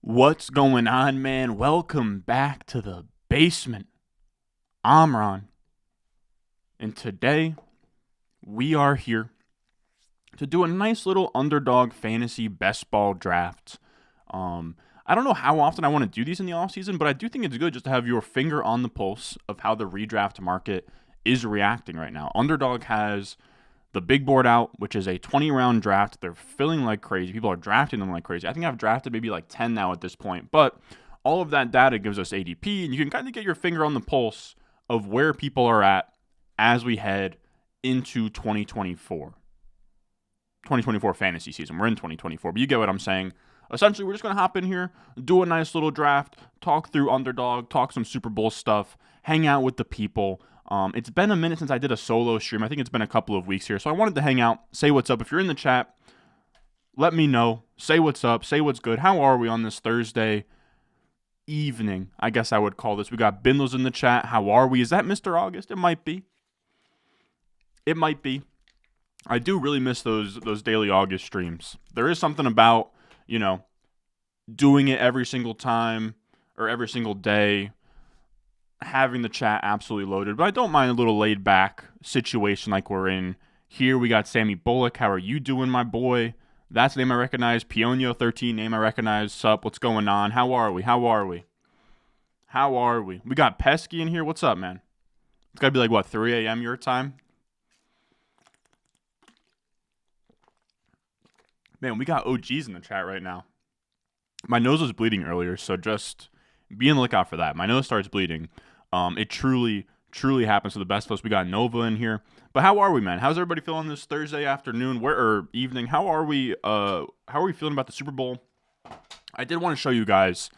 What's going on, man? Welcome back to the basement. I'm Ron, and today we are here to do a nice little Underdog fantasy best ball draft. I don't know how often I want to do these in the offseason, but I do think it's good just to have your finger on the pulse of how the redraft market is reacting right now. Underdog has the big board out, which is a 20-round draft. They're filling like crazy. People are drafting them like crazy. I think I've drafted maybe like 10 now at this point. But all of that data gives us ADP, and you can kind of get your finger on the pulse of where people are at as we head into 2024. 2024 fantasy season. We're in 2024, but you get what I'm saying. Essentially, we're just going to hop in here, do a nice little draft, talk through Underdog, talk some Super Bowl stuff, hang out with the people. It's been a minute since I did a solo stream. I think it's been a couple of weeks here. So I wanted to hang out, say what's up. If you're in the chat, let me know. Say what's up. Say what's good. How are we on this Thursday evening? I guess I would call this. We got Bindles in the chat. How are we? Is that Mr. August? It might be. It might be. I do really miss those daily August streams. There is something about, doing it every single time or every single day, having the chat absolutely loaded, but I don't mind a little laid back situation like we're in here. We got Sammy Bullock. How are you doing, my boy? That's the name I recognize. Pionio13, name I recognize. Sup? What's going on? How are we? We got Pesky in here. What's up, man? It's got to be like, 3 a.m. your time? Man, we got OGs in the chat right now. My nose was bleeding earlier, so just be on the lookout for that. My nose starts bleeding. It truly happens to the best of us. We got Nova in here. But how are we, man? How's everybody feeling this Thursday afternoon or evening? How are we feeling about the Super Bowl? I did want to show you guys.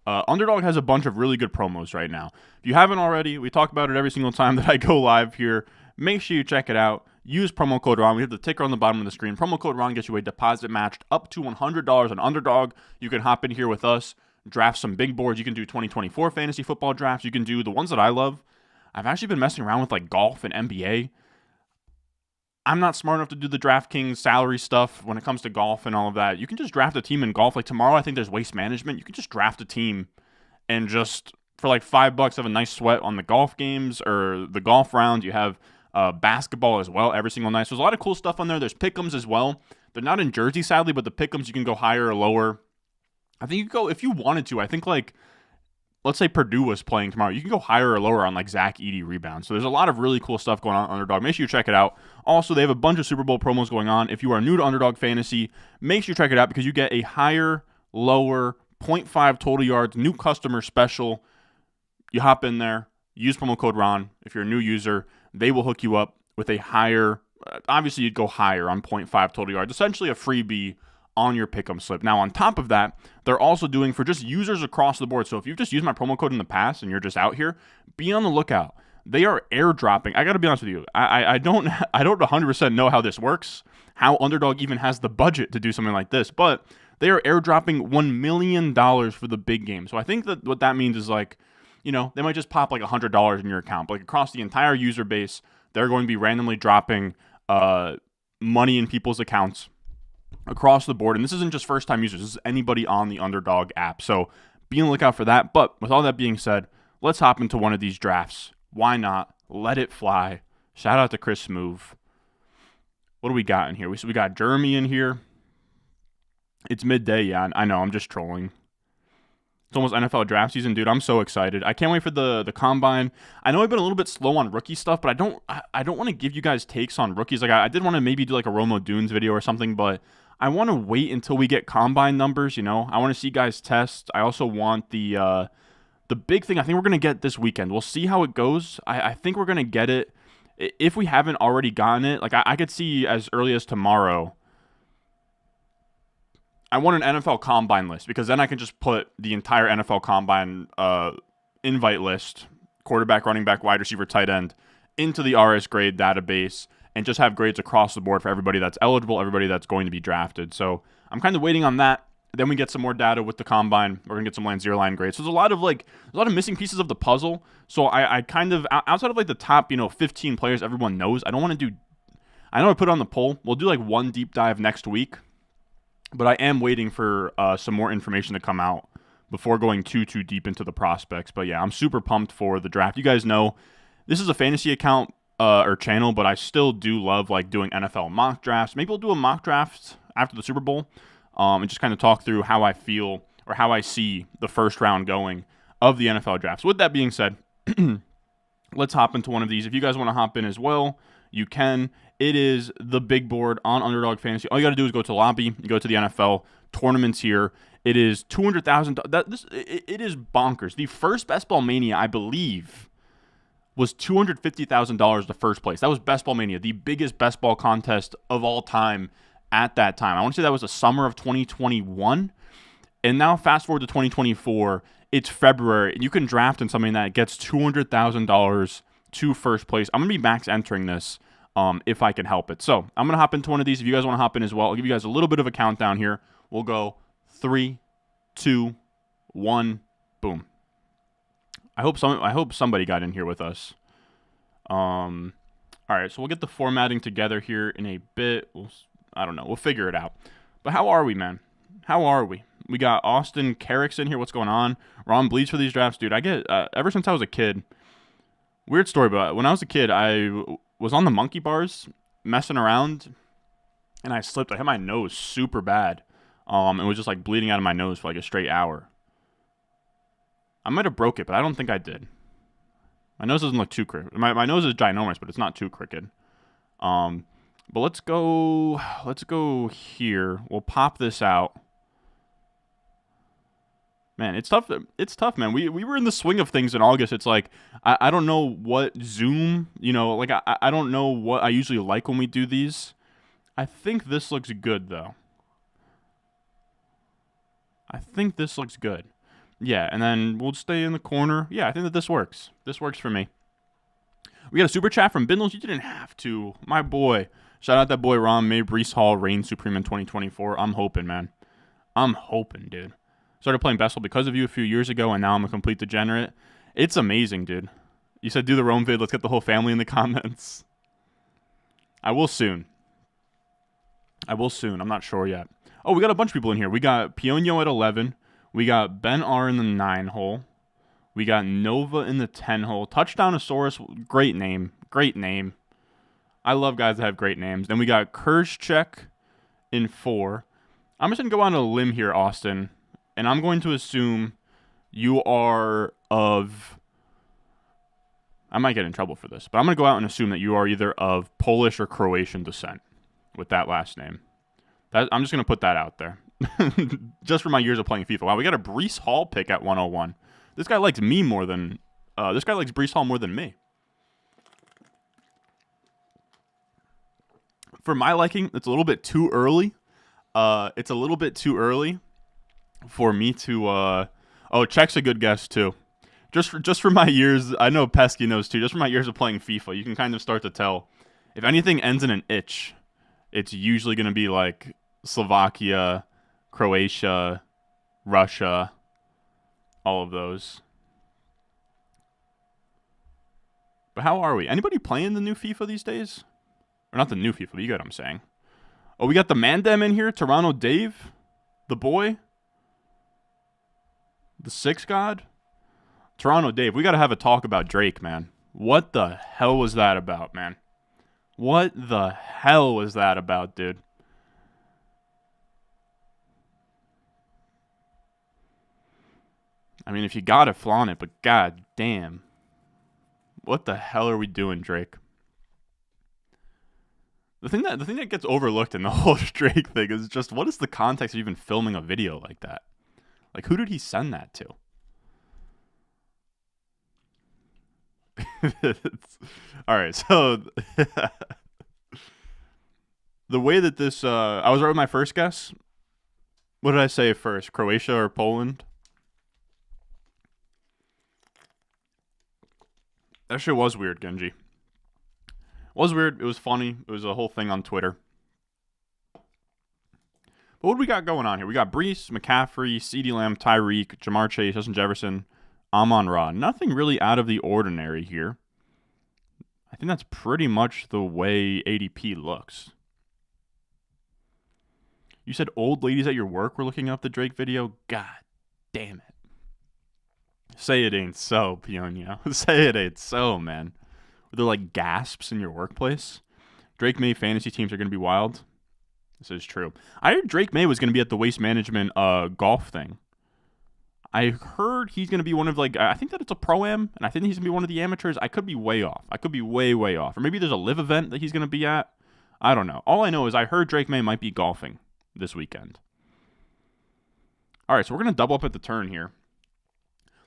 Underdog has a bunch of really good promos right now. If you haven't already, we talk about it every single time that I go live here. Make sure you check it out. Use promo code RON. We have the ticker on the bottom of the screen. Promo code RON gets you a deposit matched up to $100 on Underdog. You can hop in here with us, draft some big boards. You can do 2024 fantasy football drafts. You can do the ones that I love. I've actually been messing around with like golf and NBA. I'm not smart enough to do the DraftKings salary stuff when it comes to golf and all of that. You can just draft a team in golf. Like tomorrow, I think there's waste management. You can just draft a team and just for like $5 have a nice sweat on the golf games or the golf round. You have basketball as well every single night. So there's a lot of cool stuff on there. There's pick'ems as well. They're not in Jersey, sadly, but the pick'ems you can go higher or lower. I think you can go, if you wanted to, I think like, let's say Purdue was playing tomorrow, you can go higher or lower on like Zach Edey rebounds. So there's a lot of really cool stuff going on Underdog. Make sure you check it out. Also, they have a bunch of Super Bowl promos going on. If you are new to Underdog Fantasy, make sure you check it out because you get a higher, lower, 0.5 total yards, new customer special. You hop in there, use promo code RON. If you're a new user, they will hook you up with a higher, obviously you'd go higher on 0.5 total yards, essentially a freebie on your pick'em slip. Now, on top of that, they're also doing for just users across the board. So if you've just used my promo code in the past and you're just out here, be on the lookout. They are airdropping. I got to be honest with you. I don't 100% know how this works, how Underdog even has the budget to do something like this, but they are airdropping $1 million for the big game. So I think that what that means is like, they might just pop like $100 in your account. But like across the entire user base, they're going to be randomly dropping money in people's accounts across the board. And this isn't just first-time users. This is anybody on the Underdog app. So be on the lookout for that. But with all that being said, let's hop into one of these drafts. Why not? Let it fly. Shout out to Chris Move. What do we got in here? We got Jeremy in here. It's midday. Yeah, I know. I'm just trolling. It's almost NFL draft season, dude. I'm so excited. I can't wait for the combine. I know I've been a little bit slow on rookie stuff, but I don't want to give you guys takes on rookies. Like I did want to maybe do like a Romo Dunes video or something, but I want to wait until we get combine numbers. I want to see guys test. I also want the big thing. I think we're gonna get this weekend. We'll see how it goes. I think we're gonna get it if we haven't already gotten it. Like I could see as early as tomorrow. I want an NFL Combine list because then I can just put the entire NFL Combine invite list, quarterback, running back, wide receiver, tight end, into the RS grade database and just have grades across the board for everybody that's eligible, everybody that's going to be drafted. So I'm kind of waiting on that. Then we get some more data with the Combine. We're going to get some zero line grades. So there's a lot of missing pieces of the puzzle. So I kind of, outside of like the top, 15 players everyone knows, I don't want to do, I know I put it on the poll. We'll do like one deep dive next week. But I am waiting for some more information to come out before going too deep into the prospects. But yeah, I'm super pumped for the draft. You guys know this is a fantasy account or channel, but I still do love like doing NFL mock drafts. Maybe we'll do a mock draft after the Super Bowl and just kind of talk through how I feel or how I see the first round going of the NFL draft. So with that being said, let's hop into one of these. If you guys want to hop in as well, you can. It is the big board on Underdog Fantasy. All you got to do is go to the lobby, you go to the NFL tournaments here. It is $200,000. It is bonkers. The first Best Ball Mania, I believe, was $250,000 the first place. That was Best Ball Mania, the biggest best ball contest of all time at that time. I want to say that was the summer of 2021. And now fast forward to 2024, it's February, and you can draft in something that gets $200,000 to first place. I'm going to be max entering this if I can help it. So I'm going to hop into one of these. If you guys want to hop in as well, I'll give you guys a little bit of a countdown here. We'll go 3, 2, 1, boom. I hope somebody got in here with us. All right, so we'll get the formatting together here in a bit. I don't know. We'll figure it out. But how are we, man? How are we? We got Austin Carrick's in here. What's going on? Ron bleeds for these drafts, dude. I get ever since I was a kid. Weird story, but when I was a kid, I was on the monkey bars messing around, and I slipped. I hit my nose super bad. It was just like bleeding out of my nose for like a straight hour. I might have broke it, but I don't think I did. My nose doesn't look too crooked. My nose is ginormous, but it's not too crooked. But let's go here. We'll pop this out. Man, it's tough. It's tough, man. We were in the swing of things in August. It's like, I don't know what Zoom, like I don't know what I usually like when we do these. I think this looks good, though. I think this looks good. Yeah, and then we'll stay in the corner. Yeah, I think that this works. This works for me. We got a super chat from Bindles. You didn't have to. My boy. Shout out that boy Ron. May Breece Hall reign supreme in 2024. I'm hoping, man. I'm hoping, dude. Started playing best ball because of you a few years ago, and now I'm a complete degenerate. It's amazing, dude. You said do the Rome vid. Let's get the whole family in the comments. I will soon. I'm not sure yet. Oh, we got a bunch of people in here. We got Pionio at 11. We got Ben R in the 9 hole. We got Nova in the 10 hole. Touchdownosaurus, great name. Great name. I love guys that have great names. Then we got Kurzcheck in 4. I'm just going to go on a limb here, Austin. And I'm going to assume you are of... I might get in trouble for this. But I'm going to go out and assume that you are either of Polish or Croatian descent with that last name. I'm just going to put that out there. Just for my years of playing FIFA. Wow, we got a Breece Hall pick at 101. This guy likes me more than... this guy likes Breece Hall more than me. For my liking, it's a little bit too early. It's a little bit too early for me to... Oh, Check's a good guess, too. Just for my years... I know Pesky knows, too. Just for my years of playing FIFA, you can kind of start to tell. If anything ends in an itch, it's usually going to be like Slovakia... Croatia, Russia, all of those. But how are we? Anybody playing the new FIFA these days? Or not the new FIFA, but you get what I'm saying. Oh, we got the Mandem in here. Toronto Dave. The boy. The 6 God. Toronto Dave. We got to have a talk about Drake, man. What the hell was that about, man? What the hell was that about, dude? I mean, if you got it, flaunt it, but god damn. What the hell are we doing, Drake? The thing that gets overlooked in the whole Drake thing is just, what is the context of even filming a video like that? Like, who did he send that to? Alright, so... the way that this... I was right with my first guess. What did I say first? Croatia or Poland? That shit was weird, Genji. It was weird. It was funny. It was a whole thing on Twitter. But what do we got going on here? We got Breece, McCaffrey, CeeDee Lamb, Tyreek, Jamar Chase, Justin Jefferson, Amon-Ra. Nothing really out of the ordinary here. I think that's pretty much the way ADP looks. You said old ladies at your work were looking up the Drake video? God damn it. Say it ain't so, Pionio. Say it ain't so, man. Were there like gasps in your workplace? Drake May fantasy teams are going to be wild. This is true. I heard Drake May was going to be at the Waste Management golf thing. I heard he's going to be one of like, I think that it's a pro-am, and I think he's going to be one of the amateurs. I could be way off. I could be way, way off. Or maybe there's a live event that he's going to be at. I don't know. All I know is I heard Drake May might be golfing this weekend. All right, so we're going to double up at the turn here.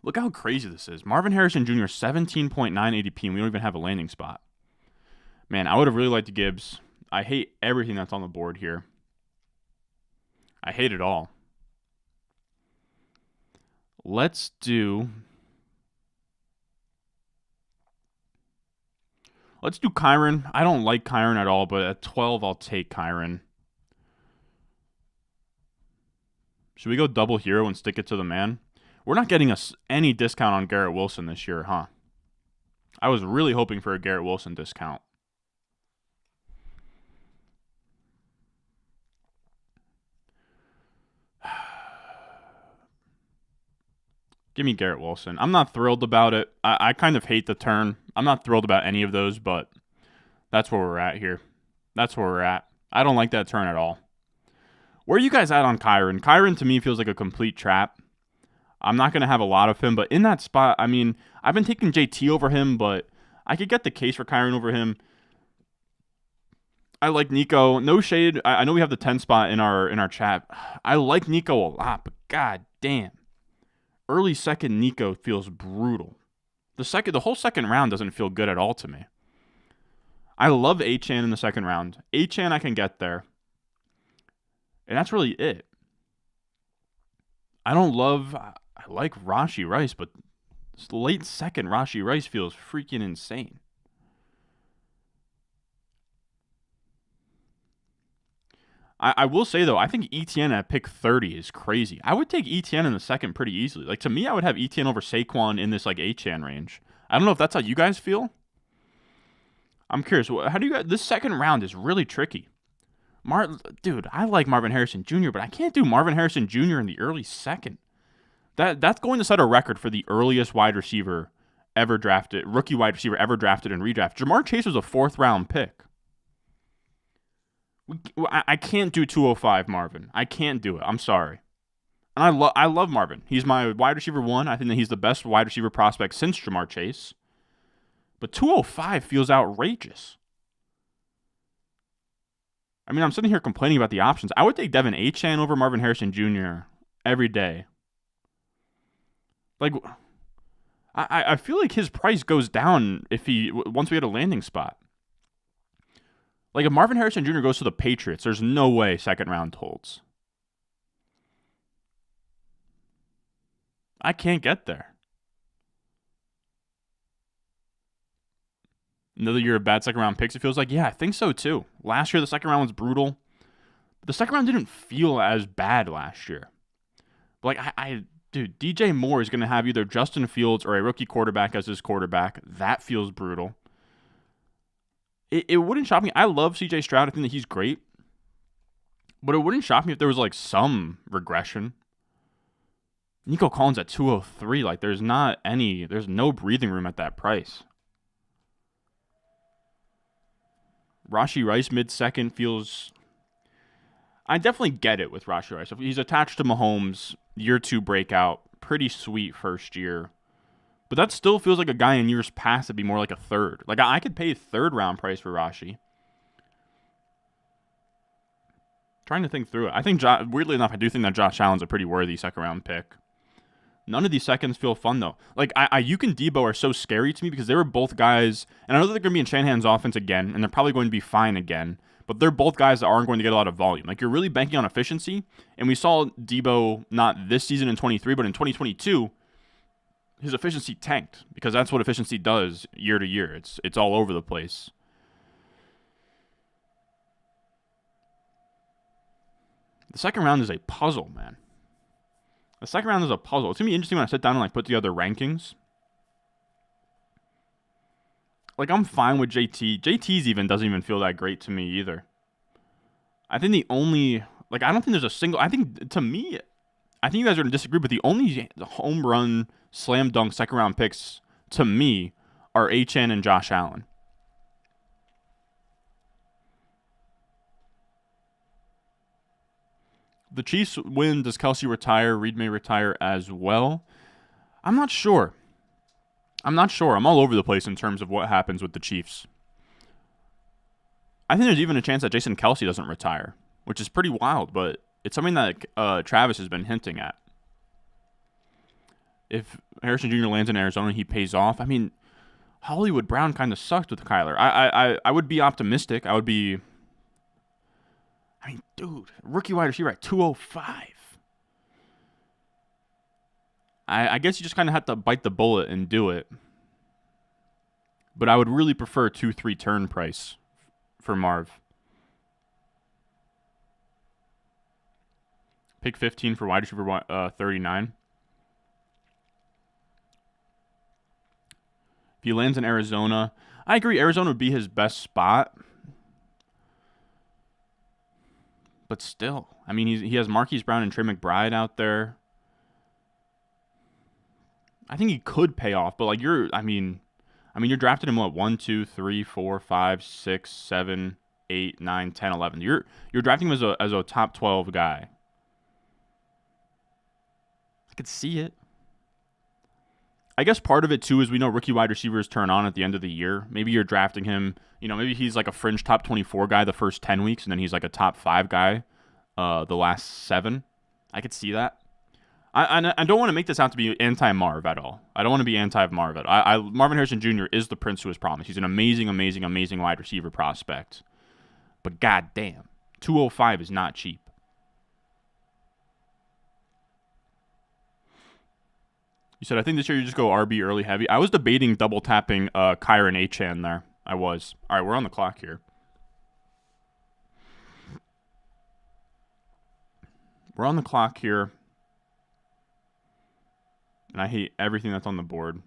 Look how crazy this is. Marvin Harrison Jr., 17.9 ADP, and we don't even have a landing spot. Man, I would have really liked the Gibbs. I hate everything that's on the board here. I hate it all. Let's do Kyron. I don't like Kyron at all, but at 12, I'll take Kyron. Should we go double hero and stick it to the man? We're not getting us any discount on Garrett Wilson this year, huh? I was really hoping for a Garrett Wilson discount. Give me Garrett Wilson. I'm not thrilled about it. I kind of hate the turn. I'm not thrilled about any of those, but that's where we're at here. That's where we're at. I don't like that turn at all. Where are you guys at on Kyron? Kyron to me feels like a complete trap. I'm not going to have a lot of him, but in that spot, I mean, I've been taking JT over him, but I could get the case for Kyron over him. I like Nico. No shade. I know we have the 10 spot in our chat. I like Nico a lot, but god damn. Early second Nico feels brutal. The whole second round doesn't feel good at all to me. I love Achane in the second round. Achane I can get there. And that's really it. I like Rashee Rice, but late second Rashee Rice feels freaking insane. I will say, though, I think ETN at pick 30 is crazy. I would take ETN in the second pretty easily. Like, to me, I would have ETN over Saquon in this, like, Achane range. I don't know if that's how you guys feel. I'm curious. How do you guys... This second round is really tricky. Dude, I like Marvin Harrison Jr., but I can't do Marvin Harrison Jr. in the early second. That's going to set a record for the earliest wide receiver ever drafted, rookie wide receiver ever drafted and redrafted. Jamar Chase was a 4th-round pick. I can't do 205 Marvin. I can't do it. I'm sorry. And I love Marvin. He's my wide receiver 1. I think that he's the best wide receiver prospect since Jamar Chase. But 205 feels outrageous. I mean, I'm sitting here complaining about the options. I would take Devin Achane over Marvin Harrison Jr. every day. Like, I feel like his price goes down once we hit a landing spot. Like, if Marvin Harrison Jr. goes to the Patriots, there's no way second round holds. I can't get there. Another year of bad second round picks, it feels like. Yeah, I think so too. Last year, the second round was brutal. But the second round didn't feel as bad last year. But like, dude, DJ Moore is going to have either Justin Fields or a rookie quarterback as his quarterback. That feels brutal. It wouldn't shock me. I love CJ Stroud. I think that he's great. But it wouldn't shock me if there was like some regression. Nico Collins at 203. Like, there's no breathing room at that price. Rashee Rice mid-second feels... I definitely get it with Rashee Rice. If he's attached to Mahomes, year 2 breakout, pretty sweet first year. But that still feels like a guy in years past would be more like a 3rd. Like, I could pay a 3rd-round price for Rashee. Trying to think through it. I think, weirdly enough, I do think that Josh Allen's a pretty worthy second-round pick. None of these seconds feel fun, though. Like, Ayuk and Debo are so scary to me because they were both guys, and I know that they're going to be in Shanahan's offense again, and they're probably going to be fine again, but they're both guys that aren't going to get a lot of volume. Like, you're really banking on efficiency, and we saw Debo not this season in 23, but in 2022, his efficiency tanked because that's what efficiency does year to year. It's all over the place. The second round is a puzzle, man. The second round is a puzzle. It's going to be interesting when I sit down and like put together rankings. Like, I'm fine with JT. JT's doesn't even feel that great to me either. I think the only... Like, I don't think there's a single... I think, to me, I think you guys are going to disagree, but the only home run slam dunk second round picks to me are Achane and Josh Allen. The Chiefs win. Does Kelsey retire? Reed may retire as well. I'm not sure. I'm all over the place in terms of what happens with the Chiefs. I think there's even a chance that Jason Kelsey doesn't retire, which is pretty wild, but it's something that Travis has been hinting at. If Harrison Jr. lands in Arizona, he pays off. I mean, Hollywood Brown kind of sucked with Kyler. I would be optimistic. I mean, dude, rookie wide receiver at 205. I guess you just kind of have to bite the bullet and do it. But I would really prefer 2-3 turn price for Marv. Pick 15 for wide receiver 39. If he lands in Arizona, I agree Arizona would be his best spot. But still, I mean, he has Marquise Brown and Trey McBride out there. I think he could pay off, but you're drafting him 1, 2, 3, 4, 5, 6, 7, 8, 9, 10, 11. You're drafting him as a top 12 guy. I could see it. I guess part of it too is we know rookie wide receivers turn on at the end of the year. Maybe you're drafting him, maybe he's like a fringe top 24 guy the first 10 weeks, and then he's like a top 5 guy the last 7. I could see that. I don't want to make this out to be anti-Marv at all. I don't want to be anti-Marv at all. Marvin Harrison Jr. is the prince who was promised. He's an amazing, amazing, amazing wide receiver prospect. But goddamn, 205 is not cheap. You said, I think this year you just go RB early heavy. I was debating double tapping Kyron Achane there. I was. All right, we're on the clock here. We're on the clock here. And I hate everything that's on the board.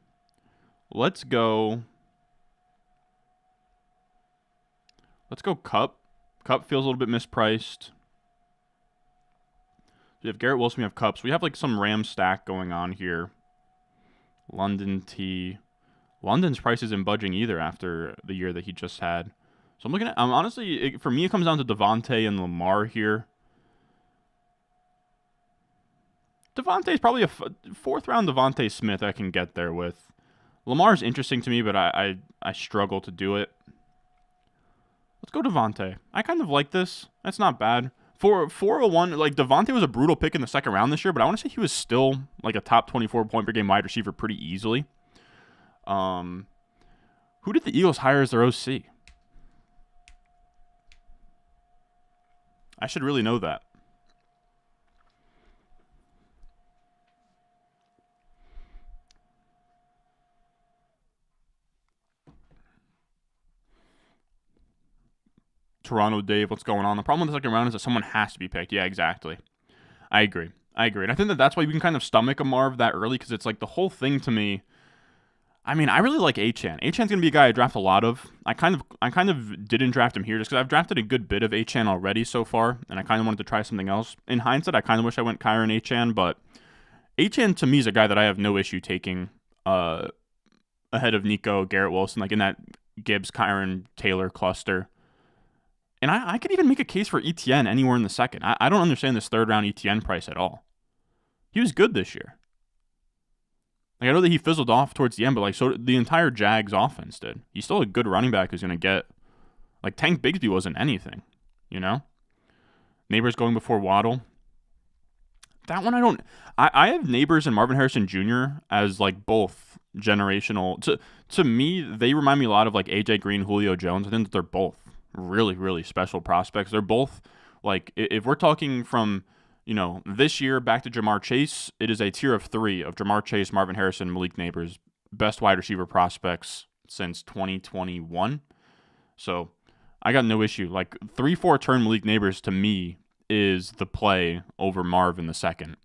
Let's go Cup. Cup feels a little bit mispriced. We have Garrett Wilson, we have Cup. So we have some Ram stack going on here. London T. London's price isn't budging either after the year that he just had. So I'm looking at, honestly, for me, it comes down to Devontae and Lamar here. Devontae's probably a 4th round Devontae Smith I can get there with. Lamar's interesting to me, but I struggle to do it. Let's go Devontae. I kind of like this. That's not bad. For 401, Devontae was a brutal pick in the 2nd round this year, but I want to say he was still a top 24 point per game wide receiver pretty easily. Who did the Eagles hire as their OC? I should really know that. Toronto Dave, what's going on? The problem with the 2nd round is that someone has to be picked. Yeah, exactly. I agree. And I think that's why we can kind of stomach a Marv that early, because it's the whole thing to me. I mean, I really like Achane. Achane's going to be a guy I draft a lot of. I kind of didn't draft him here just because I've drafted a good bit of Achane already so far, and I kind of wanted to try something else. In hindsight, I kind of wish I went Kyron Achane, but Achane to me is a guy that I have no issue taking ahead of Nico, Garrett Wilson, in that Gibbs, Kyron, Taylor cluster. And I could even make a case for Etienne anywhere in the 2nd. I don't understand this 3rd round Etienne price at all. He was good this year. I know that he fizzled off towards the end, but so the entire Jags offense did. He's still a good running back who's going to get... Tank Bigsby wasn't anything, Neighbors going before Waddle. That one I don't... I have Neighbors and Marvin Harrison Jr. as both generational... To me, they remind me a lot of AJ Green, Julio Jones. I think that they're both really, really special prospects. They're both, if we're talking from, this year back to Jamar Chase, it is a tier of 3 of Jamar Chase, Marvin Harrison, Malik Neighbors, best wide receiver prospects since 2021. So I got no issue. 3-4 turn Malik Neighbors to me is the play over Marv in the 2nd.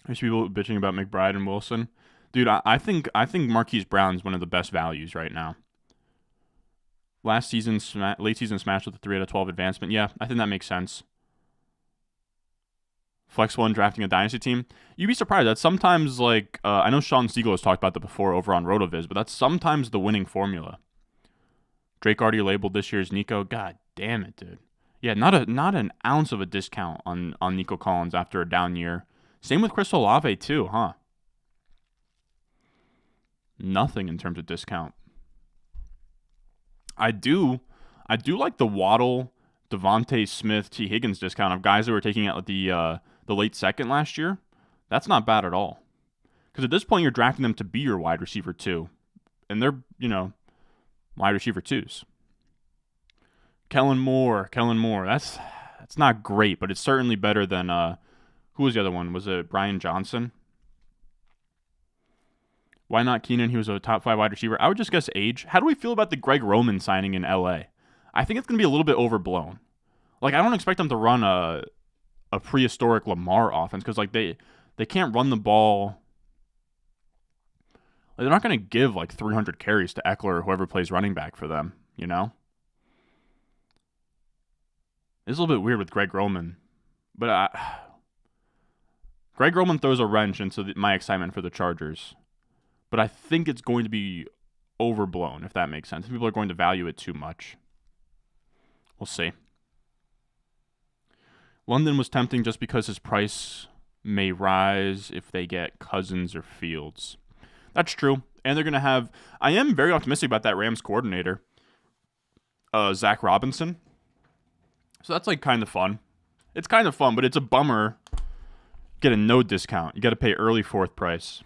There's people bitching about McBride and Wilson. Dude, I think Marquise Brown's one of the best values right now. Last season, late season smash with a 3 out of 12 advancement. Yeah, I think that makes sense. Flex 1 drafting a Dynasty team. You'd be surprised. That's sometimes like, I know Sean Siegel has talked about that before over on RotoViz, but that's sometimes the winning formula. Drake already labeled this year's Nico. God damn it, dude. Yeah, not an ounce of a discount on Nico Collins after a down year. Same with Chris Olave too, huh? Nothing in terms of discount. I do like the Waddle, Devontae Smith, T. Higgins discount of guys that were taking out the late second last year. That's not bad at all. Because at this point, you're drafting them to be your wide receiver too. And they're, wide receiver twos. Kellen Moore. That's not great, but it's certainly better than, who was the other one? Was it Brian Johnson? Why not Keenan? He was a top 5 wide receiver. I would just guess age. How do we feel about the Greg Roman signing in LA? I think it's going to be a little bit overblown. Like, I don't expect them to run a prehistoric Lamar offense because, like, they can't run the ball. Like, they're not going to give, like, 300 carries to Eckler or whoever plays running back for them, It's a little bit weird with Greg Roman. But Greg Roman throws a wrench into my excitement for the Chargers. But I think it's going to be overblown, if that makes sense. People are going to value it too much. We'll see. London was tempting just because his price may rise if they get Cousins or Fields. That's true. And they're going to have... I am very optimistic about that Rams coordinator, Zach Robinson. So that's like kind of fun. It's kind of fun, but it's a bummer. Get a no discount. You got to pay early fourth price.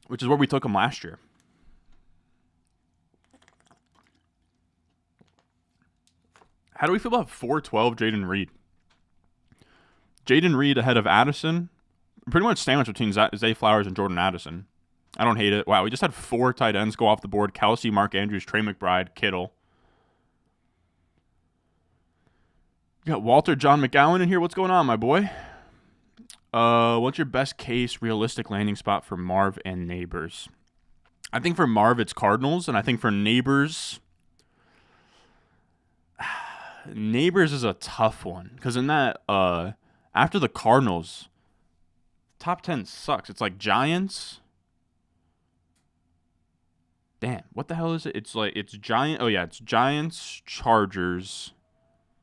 Which is where we took him last year. How do we feel about 412 Jaden Reed? Jaden Reed ahead of Addison. Pretty much sandwiched between Zay Flowers and Jordan Addison. I don't hate it. Wow, we just had 4 tight ends go off the board. Kelsey, Mark Andrews, Trey McBride, Kittle. You got Walter John McGowan in here. What's going on, my boy? What's your best case realistic landing spot for Marv and Neighbors? I think for Marv, it's Cardinals, and I think for Neighbors, Neighbors is a tough one because in that, after the Cardinals, top 10 sucks. It's like Giants. Damn, what the hell is it? It's Giant. Oh yeah, it's Giants, Chargers,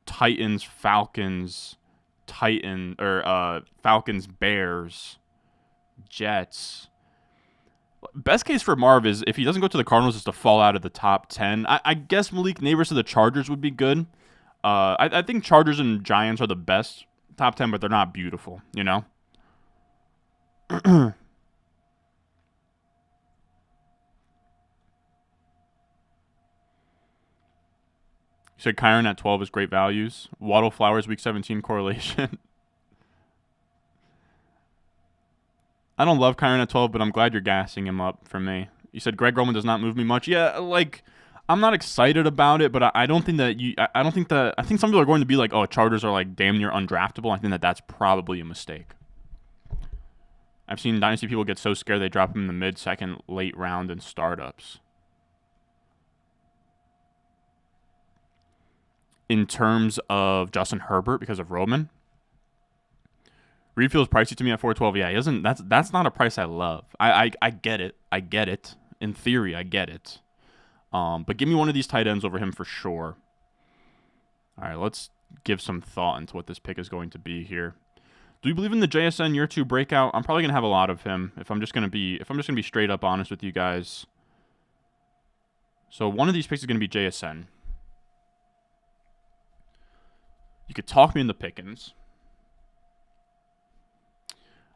Titans, Falcons. Falcons, Bears, Jets. Best case for Marv is if he doesn't go to the Cardinals, is to fall out of the top 10. I guess Malik Neighbors to the Chargers would be good. I think Chargers and Giants are the best top 10, but they're not beautiful, You said Kyron at 12 is great values. Waddle Flowers week 17 correlation. I don't love Kyron at 12, but I'm glad you're gassing him up for me. You said Greg Roman does not move me much. Yeah, like I'm not excited about it, but I don't think that I think some people are going to be like, oh, Chargers are like damn near undraftable. I think that that's probably a mistake. I've seen Dynasty people get so scared they drop him in the mid-second, late round in startups. In terms of Justin Herbert because of Roman, Reed feels pricey to me at 412. Yeah, he doesn't. That's not a price I love. I get it. I get it. In theory, I get it. But give me one of these tight ends over him for sure. All right, let's give some thought into what this pick is going to be here. Do you believe in the JSN year 2 breakout? I'm probably gonna have a lot of him if I'm just gonna be straight up honest with you guys. So one of these picks is gonna be JSN. You could talk me into Pickens.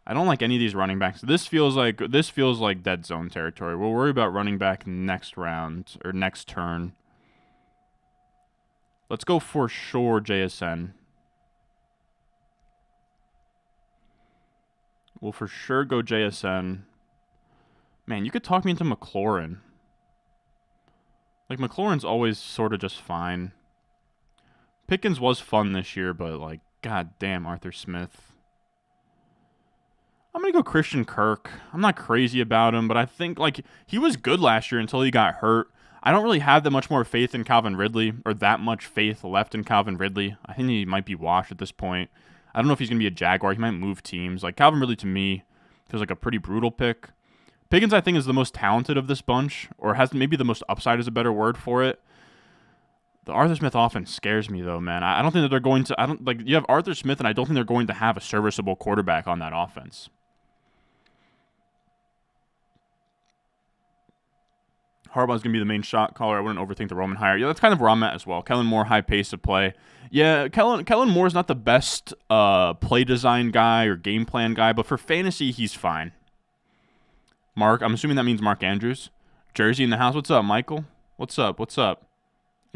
I don't like any of these running backs. This feels like dead zone territory. We'll worry about running back next round or next turn. Let's go for sure JSN. We'll for sure go JSN. Man, you could talk me into McLaurin. Like, McLaurin's always sort of just fine. Pickens was fun this year, but, like, god damn, Arthur Smith. I'm going to go Christian Kirk. I'm not crazy about him, but I think, like, he was good last year until he got hurt. I don't really have that much more faith in Calvin Ridley, or that much faith left in Calvin Ridley. I think he might be washed at this point. I don't know if he's going to be a Jaguar. He might move teams. Like, Calvin Ridley, to me, feels like a pretty brutal pick. Pickens, I think, is the most talented of this bunch, or has maybe the most upside is a better word for it. The Arthur Smith offense scares me, though, man. I don't think that they're going to... you have Arthur Smith, and I don't think they're going to have a serviceable quarterback on that offense. Harbaugh's going to be the main shot caller. I wouldn't overthink the Roman hire. Yeah, that's kind of where I'm at as well. Kellen Moore, high pace of play. Yeah, Kellen Moore's not the best play design guy or game plan guy, but for fantasy, he's fine. Mark, I'm assuming that means Mark Andrews. Jersey in the house. What's up, Michael? What's up?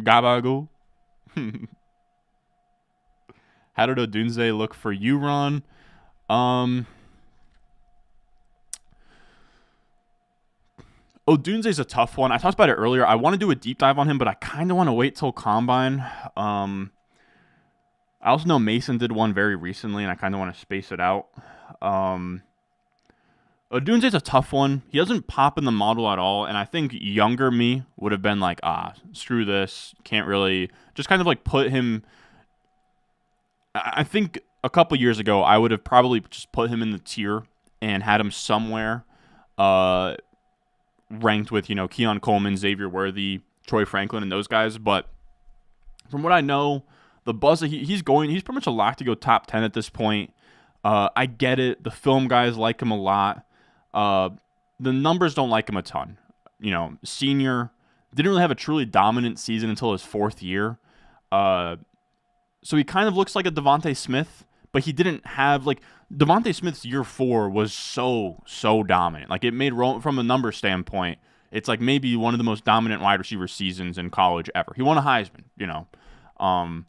Gabago. How did Odunze look for you, Ron? Odunze's a tough one. I talked about it earlier. I want to do a deep dive on him, but I kind of want to wait till Combine. I also know Mason did one very recently, and I kind of want to space it out. Odunze's a tough one. He doesn't pop in the model at all, and I think younger me would have been like, screw this. Can't really... Just kind of like put him... I think a couple years ago, I would have probably just put him in the tier and had him somewhere ranked with, Keon Coleman, Xavier Worthy, Troy Franklin, and those guys. But from what I know, the buzz that he's pretty much a lock to go top 10 at this point. I get it. The film guys like him a lot. The numbers don't like him a ton. Senior, didn't really have a truly dominant season until his fourth year. So he kind of looks like a Devontae Smith, but he didn't have, Devontae Smith's year 4 was so dominant. It made, from a number standpoint, it's maybe one of the most dominant wide receiver seasons in college ever. He won a Heisman, So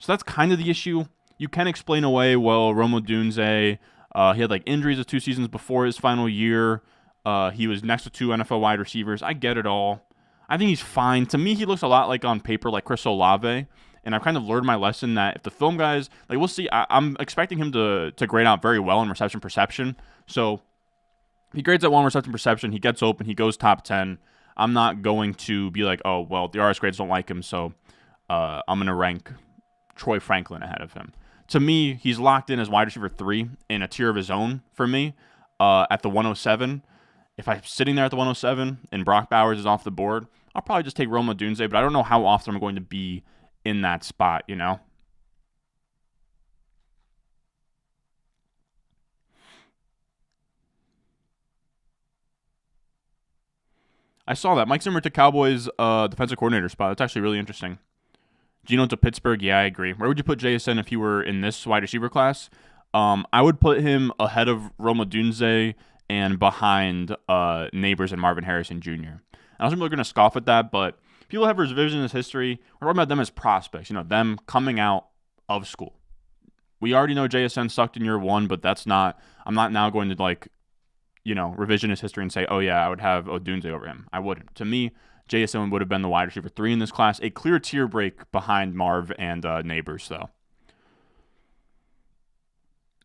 that's kind of the issue. You can explain away, Rome Odunze, he had injuries of 2 seasons before his final year. He was next to 2 NFL wide receivers. I get it all. I think he's fine. To me, he looks a lot on paper like Chris Olave. And I've kind of learned my lesson that if the film guys, we'll see. I'm expecting him to grade out very well in reception perception. So he grades at 1 reception perception. He gets open. He goes top 10. I'm not going to be like, the RS grades don't like him, so I'm going to rank Troy Franklin ahead of him. To me, he's locked in as wide receiver 3 in a tier of his own for me at the 107. If I'm sitting there at the 107 and Brock Bowers is off the board, I'll probably just take Rome Odunze, but I don't know how often I'm going to be in that spot, I saw that. Mike Zimmer to Cowboys defensive coordinator spot. That's actually really interesting. Geno to Pittsburgh. Yeah, I agree. Where would you put JSN if you were in this wide receiver class? I would put him ahead of Rome Odunze and behind Neighbors and Marvin Harrison Jr. I don't think we're going to scoff at that, but people have revisionist history. We're talking about them as prospects, them coming out of school. We already know JSN sucked in year 1, but I'm not now going to revisionist history and say, oh yeah, I would have Odunze over him. I wouldn't. To me, JSN would have been the wide receiver 3 in this class. A clear tier break behind Marv and Neighbors, though.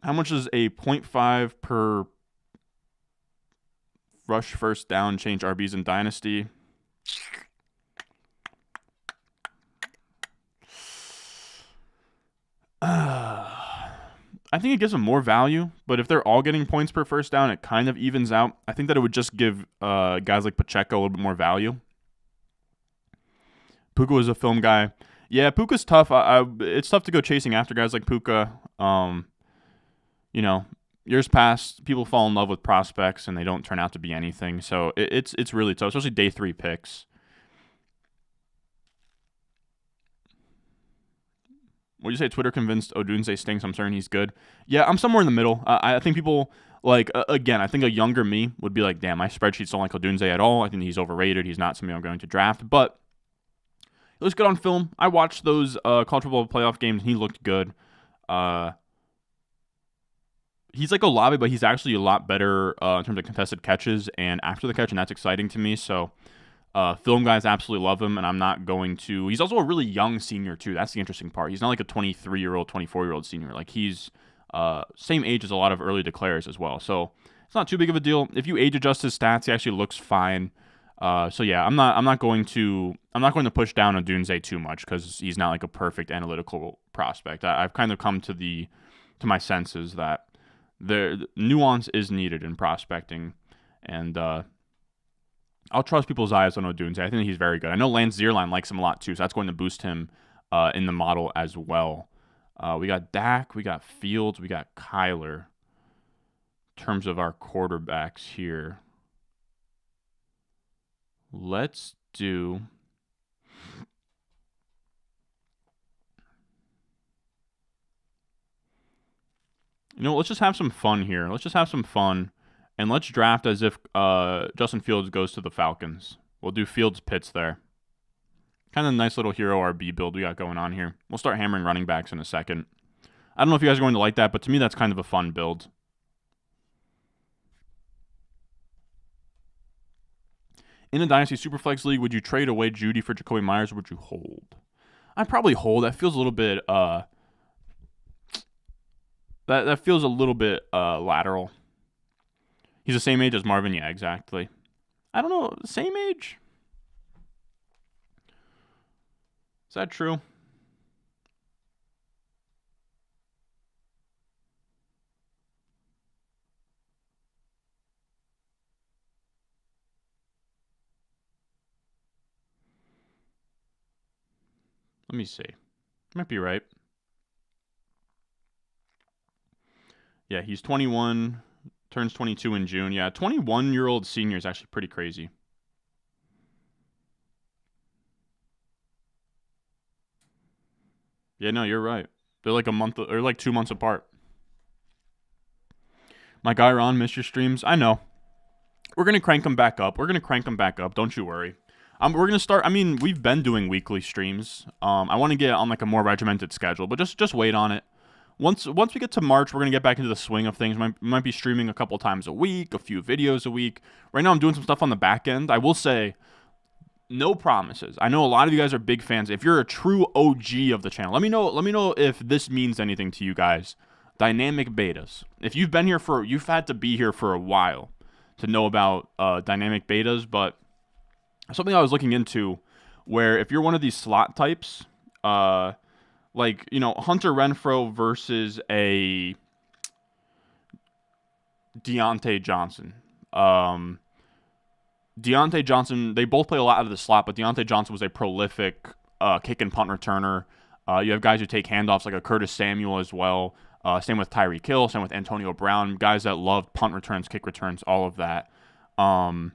How much is a 0.5 per rush first down change RBs in Dynasty? I think it gives them more value, but if they're all getting points per first down, it kind of evens out. I think that it would just give guys like Pacheco a little bit more value. Puka was a film guy. Yeah, Puka's tough. It's tough to go chasing after guys like Puka. Years past, people fall in love with prospects and they don't turn out to be anything. So it's really tough, especially day 3 picks. Would you say Twitter convinced Odunze stinks? I'm certain he's good. Yeah, I'm somewhere in the middle. I think people, again, I think a younger me would be like, damn, my spreadsheets don't like Odunze at all. I think he's overrated. He's not somebody I'm going to draft. But it looks good on film. I watched those college football playoff games, and he looked good. He's like Olave, but he's actually a lot better in terms of contested catches and after the catch, and that's exciting to me. So film guys absolutely love him, and I'm not going to... He's also a really young senior, too. That's the interesting part. He's not like a 23-year-old, 24-year-old senior. He's same age as a lot of early declares as well. So it's not too big of a deal. If you age adjust his stats, he actually looks fine. So yeah, I'm not going to push down Odunze too much because he's not like a perfect analytical prospect. I've kind of come to my senses that the nuance is needed in prospecting, and I'll trust people's eyes on Odunze. I think he's very good. I know Lance Zierlein likes him a lot too, so that's going to boost him in the model as well. We got Dak, we got Fields, we got Kyler. In terms of our quarterbacks here, let's do. Let's just have some fun here. Let's just have some fun, and let's draft as if Justin Fields goes to the Falcons. We'll do Fields Pitts there. Kind of a nice little hero RB build we got going on here. We'll start hammering running backs in a second. I don't know if you guys are going to like that, but to me that's kind of a fun build. In a Dynasty Superflex League, would you trade away Judy for Jacoby Myers, or would you hold? I'd probably hold. That feels a little bit that feels a little bit lateral. He's the same age as Marvin, yeah, exactly. I don't know, same age? Is that true? Let me see. Might be right. Yeah, he's 21, turns 22 in June. Yeah, 21-year-old senior is actually pretty crazy. Yeah, no, you're right. They're like a month or like 2 months apart. My guy Ron missed your streams. I know. We're going to crank them back up. Don't you worry. We're going to start. I mean, we've been doing weekly streams. I want to get on like a more regimented schedule, but just wait on it. Once we get to March, we're going to get back into the swing of things. Might be streaming a couple times a week, a few videos a week. Right now I'm doing some stuff on the back end. I will say, no promises. I know a lot of you guys are big fans. If you're a true OG of the channel, let me know if this means anything to you guys. Dynamic betas. If you've had to be here for a while to know about dynamic betas, but something I was looking into where if you're one of these slot types, like, Hunter Renfrow versus a Deontay Johnson. Deontay Johnson, they both play a lot out of the slot, but Deontay Johnson was a prolific kick and punt returner. You have guys who take handoffs like a Curtis Samuel as well. Same with Tyreek Hill, same with Antonio Brown, guys that love punt returns, kick returns, all of that. I'm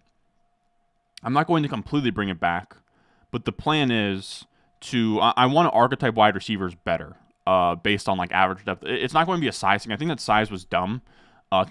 not going to completely bring it back, but the plan is I want to archetype wide receivers better based on like average depth. It's not going to be a size thing. I think that size was dumb.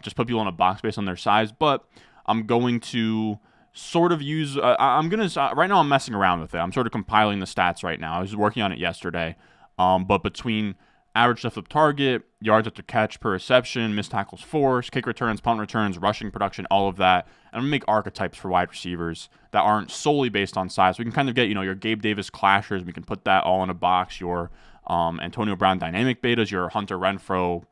Just put people in a box based on their size, but I'm going to sort of use right now I'm messing around with it. I'm sort of compiling the stats right now. I was working on it yesterday. But between average depth of target, yards after catch per reception, missed tackles forced, kick returns, punt returns, rushing production, all of that. And I'm going to make archetypes for wide receivers that aren't solely based on size. We can kind of get, your Gabe Davis clashers. We can put that all in a box. Your Antonio Brown dynamic betas, your Hunter Renfrow,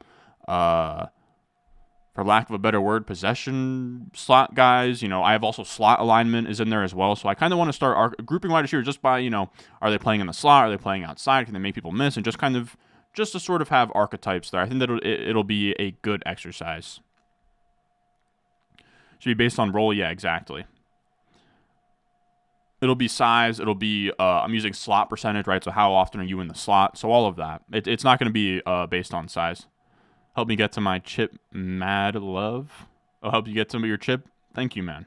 for lack of a better word, possession slot guys. I have also slot alignment is in there as well. So I kind of want to start grouping wide receivers just by, are they playing in the slot? Are they playing outside? Can they make people miss? And just to sort of have archetypes there. I think that it'll be a good exercise. Should be based on role? Yeah, exactly. It'll be size. It'll be, I'm using slot percentage, right? So how often are you in the slot? So all of that. It's not going to be based on size. Help me get to my chip, Mad Love. I'll help you get to your chip. Thank you, man.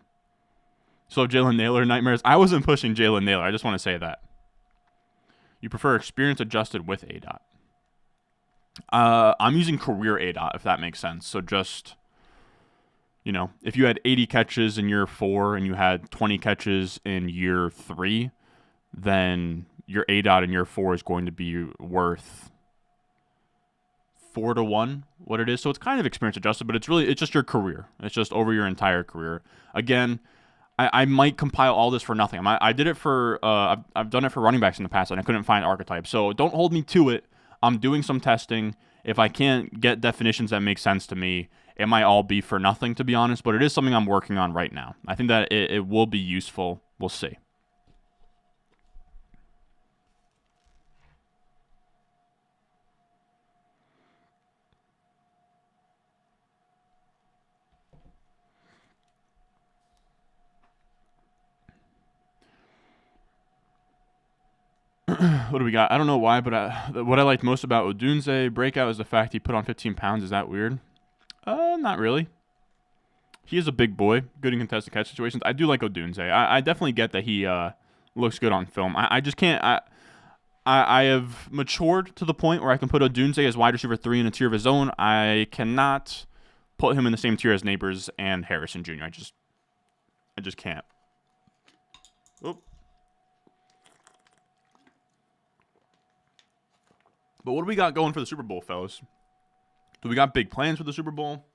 So Jalen Naylor nightmares. I wasn't pushing Jalen Naylor. I just want to say that. You prefer experience adjusted with ADOT. I'm using career ADOT, if that makes sense. So just, if you had 80 catches in year 4 and you had 20 catches in year 3, then your ADOT in year 4 is going to be worth 4-1 what it is. So it's kind of experience adjusted, but it's just your career. It's just over your entire career. Again, I might compile all this for nothing. I did it for, I've done it for running backs in the past and I couldn't find archetypes. So don't hold me to it. I'm doing some testing. If I can't get definitions that make sense to me, It might all be for nothing, to be honest, but it is something I'm working on right now. I think that it will be useful. We'll see. What do we got? I don't know why, but what I liked most about Odunze breakout is the fact he put on 15 pounds. Is that weird? Not really. He is a big boy, good in contested catch situations. I do like Odunze. I definitely get that he looks good on film. I just can't. I have matured to the point where I can put Odunze as wide receiver 3 in a tier of his own. I cannot put him in the same tier as Neighbors and Harrison Jr. I just can't. Oop. But what do we got going for the Super Bowl, fellas? Do we got big plans for the Super Bowl?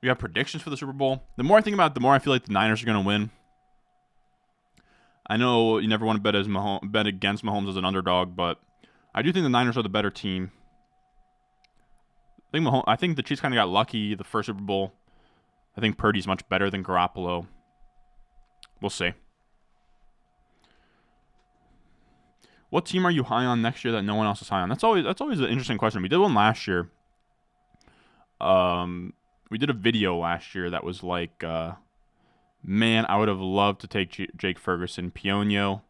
We got predictions for the Super Bowl. The more I think about it, the more I feel like the Niners are going to win. I know you never want to bet against Mahomes as an underdog, but I do think the Niners are the better team. I think the Chiefs kind of got lucky the first Super Bowl. I think Purdy's much better than Garoppolo. We'll see. What team are you high on next year that no one else is high on? That's always an interesting question. We did one last year. We did a video last year that was like, man, I would have loved to take Jake Ferguson. Pionio,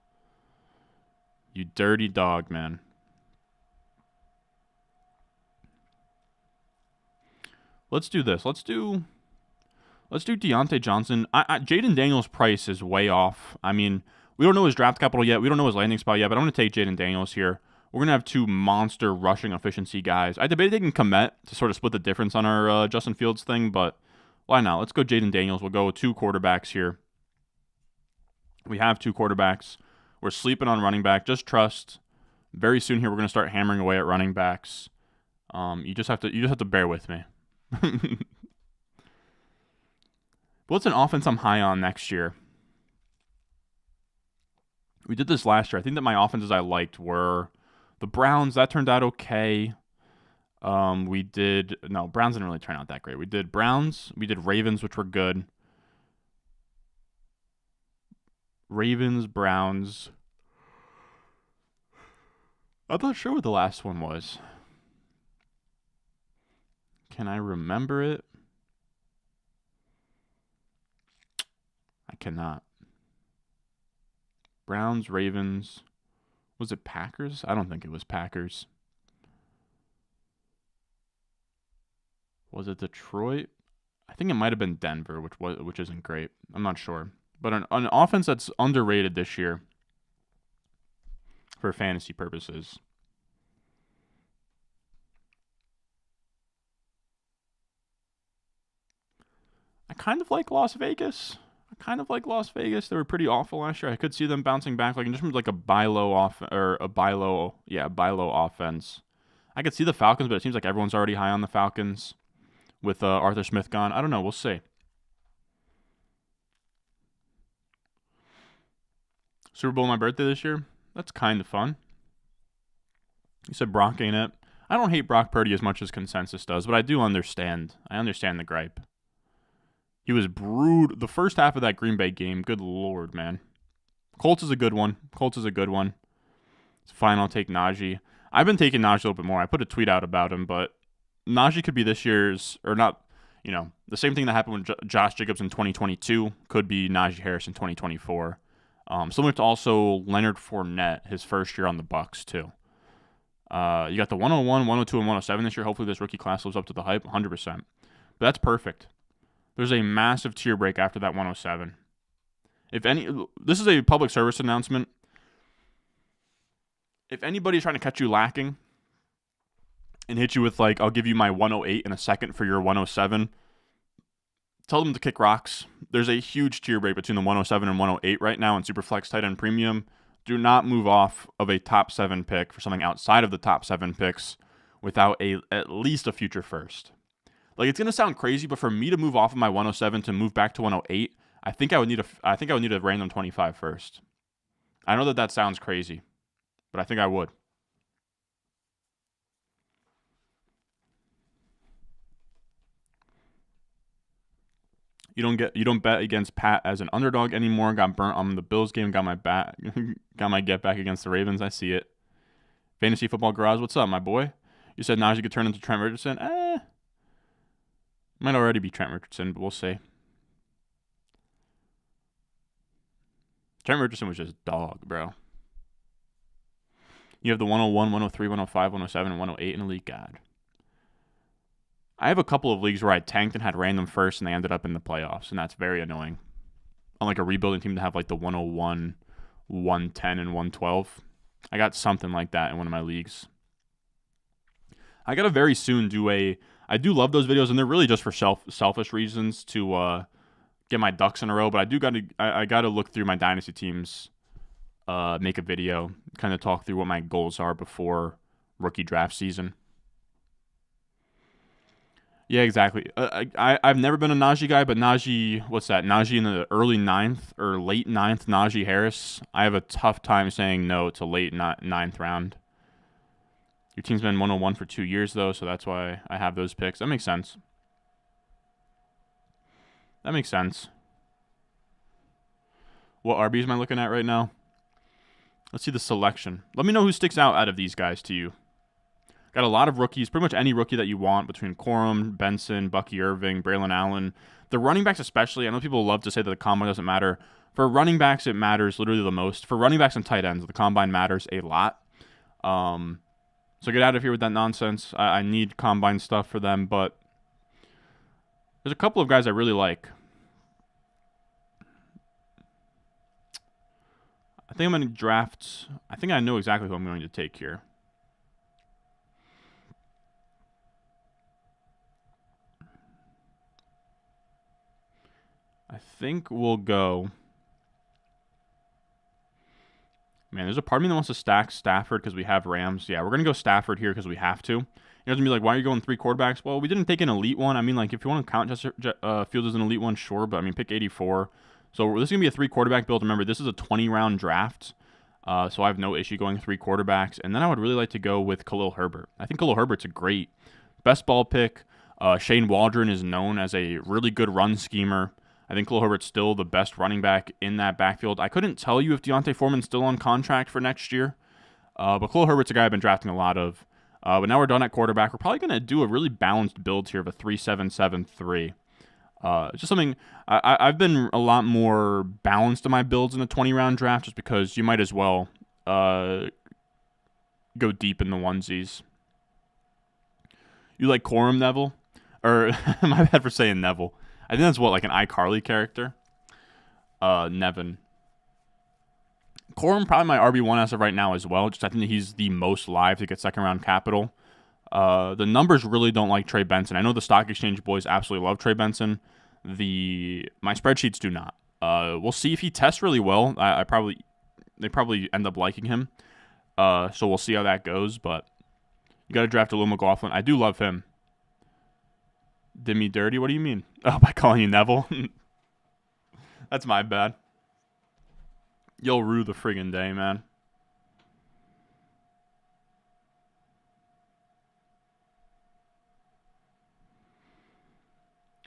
you dirty dog, man. Let's do this. Let's do Deontay Johnson. Jaden Daniels' price is way off. I mean, we don't know his draft capital yet. We don't know his landing spot yet, but I'm going to take Jaden Daniels here. We're going to have 2 monster rushing efficiency guys. I debated taking Komet to sort of split the difference on our Justin Fields thing, but why not? Let's go Jaden Daniels. We'll go with 2 quarterbacks here. We have 2 quarterbacks. We're sleeping on running back. Just trust. Very soon here, we're going to start hammering away at running backs. You just have to bear with me. What's an offense I'm high on next year? We did this last year. I think that my offenses I liked were the Browns. That turned out okay. Browns didn't really turn out that great. We did Browns. We did Ravens, which were good. Ravens, Browns. I'm not sure what the last one was. Can I remember it? I cannot. Browns, Ravens. Was it Packers? I don't think it was Packers. Was it Detroit? I think it might have been Denver, which isn't great. I'm not sure. But an offense that's underrated this year for fantasy purposes. I kind of like Las Vegas. They were pretty awful last year. I could see them bouncing back, like in just like a buy low offense. I could see the Falcons, but it seems like everyone's already high on the Falcons with Arthur Smith gone. I don't know. We'll see. Super Bowl my birthday this year. That's kind of fun. You said Brock ain't it. I don't hate Brock Purdy as much as consensus does, but I do understand. I understand the gripe. He was brutal. The first half of that Green Bay game, good lord, man. Colts is a good one. It's fine, I'll take Najee. I've been taking Najee a little bit more. I put a tweet out about him, but Najee could be this year's, or not, the same thing that happened with Josh Jacobs in 2022 could be Najee Harris in 2024. Similar to also Leonard Fournette, his first year on the Bucs too. You got the 101, 102, and 107 this year. Hopefully this rookie class lives up to the hype, 100%. But that's perfect. There's a massive tier break after that 107. This is a public service announcement. If anybody's trying to catch you lacking and hit you with like, I'll give you my 108 in a second for your 107, tell them to kick rocks. There's a huge tier break between the 107 and 108 right now in Superflex tight end premium. Do not move off of a top 7 pick for something outside of the top 7 picks without at least a future first. Like, it's gonna sound crazy, but for me to move off of my 107 to move back to 108, I think I would need a random 25 first. I know that sounds crazy, but I think I would. You don't bet against Pat as an underdog anymore. Got burnt on the Bills game. Got my got my get back against the Ravens. I see it. Fantasy Football Garage, what's up, my boy? You said Najee could turn into Trent Richardson. Might already be Trent Richardson, but we'll see. Trent Richardson was just dog, bro. You have the 101, 103, 105, 107, and 108 in the league. God. I have a couple of leagues where I tanked and had random first, and they ended up in the playoffs, and that's very annoying. On like a rebuilding team to have like the 101, 110, and 112. I got something like that in one of my leagues. I gotta very soon do a. I do love those videos, and they're really just for selfish reasons to get my ducks in a row. But I gotta look through my dynasty teams, make a video, kind of talk through what my goals are before rookie draft season. Yeah, exactly. I've never been a Najee guy, but Najee, what's that? Najee in the early 9th or late 9th, Najee Harris. I have a tough time saying no to late 9th round. Your team's been 101 for 2 years, though, so that's why I have those picks. That makes sense. That makes sense. What RBs am I looking at right now? Let's see the selection. Let me know who sticks out of these guys to you. Got a lot of rookies, pretty much any rookie that you want between Corum, Benson, Bucky Irving, Braylon Allen. The running backs especially, I know people love to say that the combine doesn't matter. For running backs, it matters literally the most. For running backs and tight ends, the combine matters a lot. So get out of here with that nonsense. I need combine stuff for them, but there's a couple of guys I really like. I think I'm going to draft. I think I know exactly who I'm going to take here. I think we'll go. Man, there's a part of me that wants to stack Stafford because we have Rams. Yeah, we're going to go Stafford here because we have to. You're going to be like, why are you going 3 quarterbacks? Well, we didn't take an elite one. I mean, like, if you want to count Fields as an elite one, sure. But, I mean, pick 84. So this is going to be a 3 quarterback build. Remember, this is a 20-round draft. So I have no issue going 3 quarterbacks. And then I would really like to go with Khalil Herbert. I think Khalil Herbert's a great best ball pick. Shane Waldron is known as a really good run schemer. I think Khalil Herbert's still the best running back in that backfield. I couldn't tell you if Deontay Foreman's still on contract for next year. But Khalil Herbert's a guy I've been drafting a lot of. But now we're done at quarterback. We're probably going to do a really balanced build here of a 3-7-7-3. Just something I've been a lot more balanced in my builds in a 20-round draft just because you might as well go deep in the onesies. You like Corum, Neville? Or my bad for saying Neville. I think that's what, like an iCarly character? Nevin. Corum, probably my RB1 as of right now as well. Just I think he's the most live to get second-round capital. The numbers really don't like Trey Benson. I know the Stock Exchange boys absolutely love Trey Benson. My spreadsheets do not. We'll see if he tests really well. They probably end up liking him. So we'll see how that goes. But you got to draft a Lou McLaughlin. I do love him. Did me dirty? What do you mean? Oh, by calling you Neville? That's my bad. You'll rue the friggin' day, man.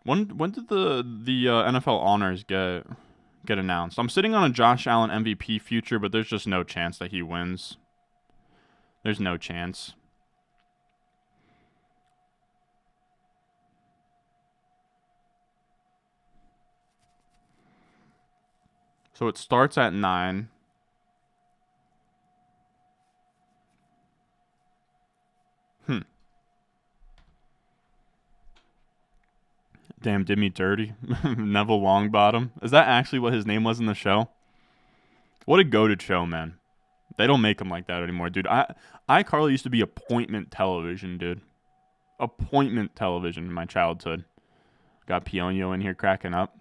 When did the NFL honors get announced? I'm sitting on a Josh Allen MVP future, but there's just no chance that he wins. There's no chance. So it starts at 9. Damn, did me dirty. Neville Longbottom. Is that actually what his name was in the show? What a goated show, man. They don't make him like that anymore, dude. iCarly used to be appointment television, dude. Appointment television in my childhood. Got Pionio in here cracking up.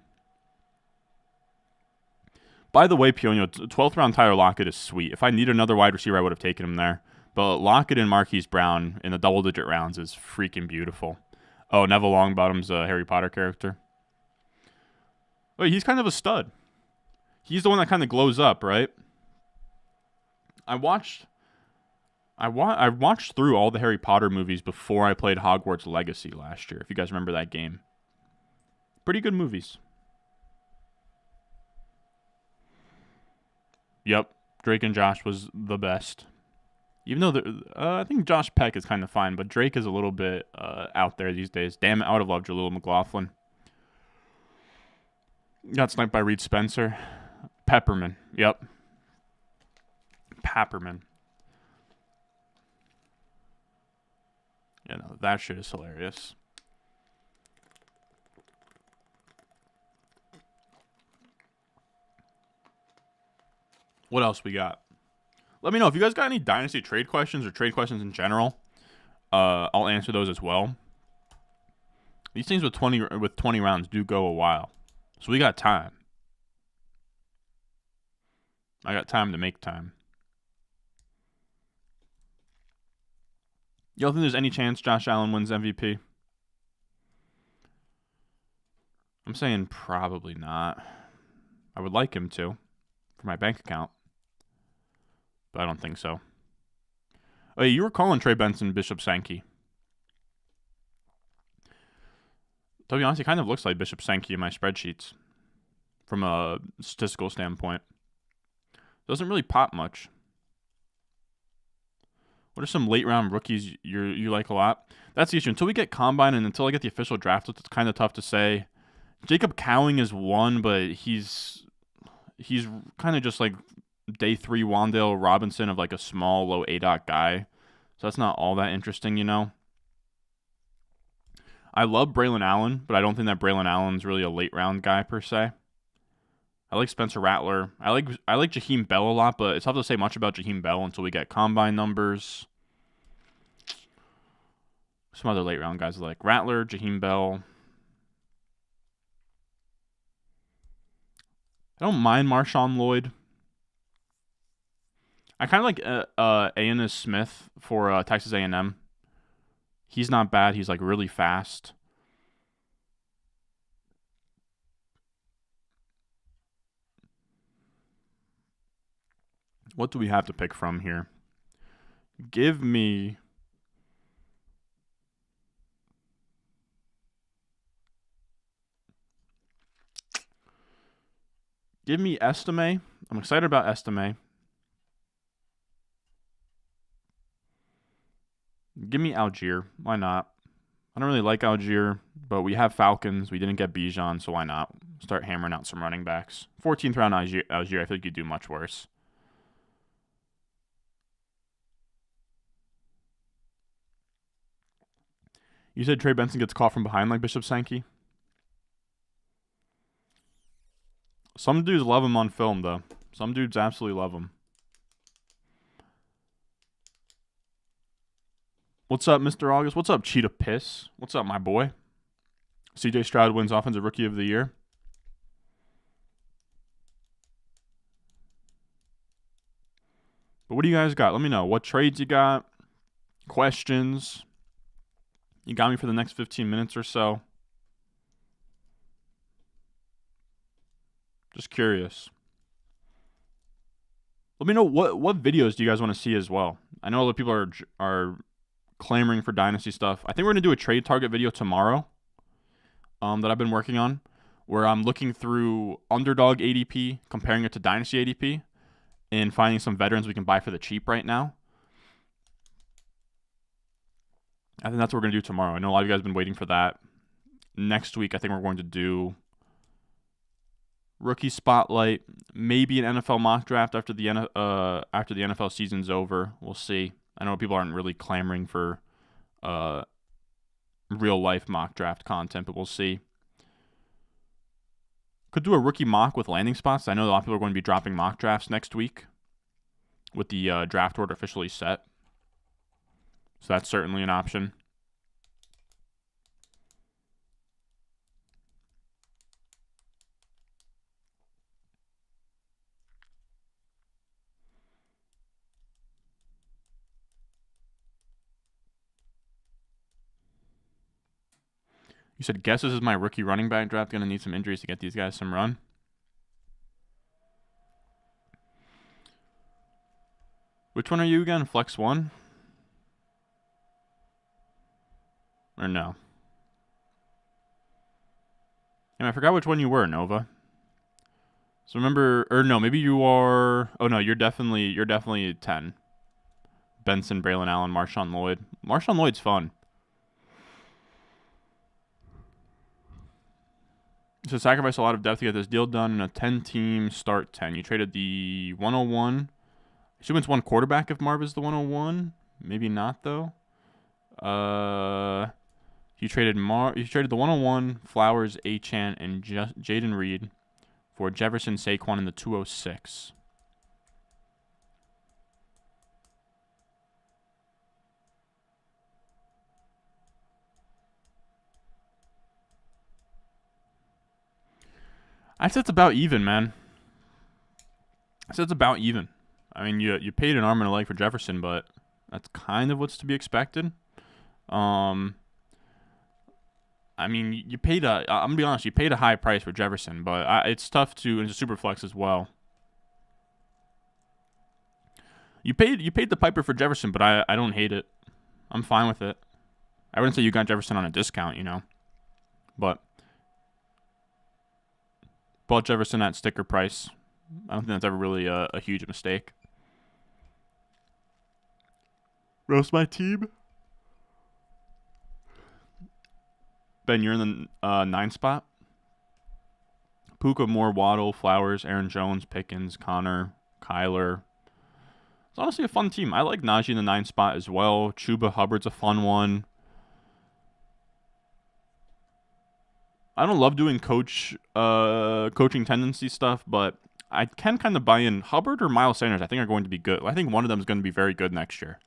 By the way, Pionio, 12th round Tyler Lockett is sweet. If I need another wide receiver, I would have taken him there. But Lockett and Marquise Brown in the double-digit rounds is freaking beautiful. Oh, Neville Longbottom's a Harry Potter character. Wait, he's kind of a stud. He's the one that kind of glows up, right? I watched through all the Harry Potter movies before I played Hogwarts Legacy last year, if you guys remember that game. Pretty good movies. Yep, Drake and Josh was the best. Even though I think Josh Peck is kind of fine, but Drake is a little bit out there these days. Damn it, I would have loved Jaleel McLaughlin. Got sniped by Reed Spencer. Pepperman. Yep. Papperman. Yeah, no, that shit is hilarious. What else we got? Let me know if you guys got any Dynasty trade questions or trade questions in general. I'll answer those as well. These things with 20 rounds do go a while. So we got time. I got time to make time. You don't think there's any chance Josh Allen wins MVP? I'm saying probably not. I would like him to for my bank account, but I don't think so. Oh, yeah, you were calling Trey Benson Bishop Sankey. To be honest, he kind of looks like Bishop Sankey in my spreadsheets from a statistical standpoint. Doesn't really pop much. What are some late round rookies you like a lot? That's the issue. Until we get Combine and until I get the official draft list, it's kind of tough to say. Jacob Cowing is one, but he's kind of just like day 3 Wandale Robinson of like a small, low ADOT guy. So that's not all that interesting, you know. I love Braylon Allen, but I don't think that Braylon Allen's really a late round guy per se. I like Spencer Rattler. I like Jaheim Bell a lot, but it's tough to say much about Jaheim Bell until we get Combine numbers. Some other late round guys like Rattler, Jaheim Bell. I don't mind Marshawn Lloyd. I kind of like Aeneas Smith for Texas A&M. He's not bad. He's like really fast. What do we have to pick from here? Give me Estime. I'm excited about Estime. Give me Algier. Why not? I don't really like Algier, but we have Falcons. We didn't get Bijan, so why not start hammering out some running backs? 14th round Algier. I feel like you'd do much worse. You said Trey Benson gets caught from behind like Bishop Sankey? Some dudes love him on film, though. Some dudes absolutely love him. What's up, Mr. August? What's up, Cheetah Piss? What's up, my boy? CJ Stroud wins Offensive Rookie of the Year. But what do you guys got? Let me know. What trades you got? Questions? You got me for the next 15 minutes or so. Just curious. Let me know what videos do you guys want to see as well. I know a lot of people are clamoring for Dynasty stuff. I think we're going to do a trade target video tomorrow that I've been working on, where I'm looking through Underdog ADP, comparing it to Dynasty ADP, and finding some veterans we can buy for the cheap right now. I think that's what we're going to do tomorrow. I know a lot of you guys have been waiting for that. Next week, I think we're going to do Rookie Spotlight, maybe an NFL mock draft after the NFL season's over. We'll see. I know people aren't really clamoring for real-life mock draft content, but we'll see. Could do a rookie mock with landing spots. I know a lot of people are going to be dropping mock drafts next week with the draft order officially set. So that's certainly an option. You said, guesses is my rookie running back draft going to need some injuries to get these guys some run? Which one are you again? Flex 1? Or no? And I forgot which one you were, Nova. So remember, or no, maybe you are. Oh no, you're definitely 10. Benson, Braylon Allen, Marshawn Lloyd. Marshawn Lloyd's fun. So sacrifice a lot of depth to get this deal done in a 10-team start 10. You traded the 101. Assume it's one quarterback if Marv is the 101. Maybe not though. You traded the 101, Flowers, Achane, and Jaden Reed for Jefferson, Saquon in the 206. I'd say it's about even, man. I'd say it's about even. I mean, you paid an arm and a leg for Jefferson, but that's kind of what's to be expected. I mean, you paid I'm gonna be honest, you paid a high price for Jefferson, but it's tough to. It's a super flex as well. You paid the piper for Jefferson, but I don't hate it. I'm fine with it. I wouldn't say you got Jefferson on a discount, but bought Jefferson at sticker price. I don't think that's ever really a huge mistake. Roast my team. Ben, you're in the 9 spot. Puka, Moore, Waddle, Flowers, Aaron Jones, Pickens, Connor, Kyler. It's honestly a fun team. I like Najee in the 9 spot as well. Chuba Hubbard's a fun one. I don't love doing coaching tendency stuff, but I can kind of buy in Hubbard or Miles Sanders. I think are going to be good. I think one of them is going to be very good next year.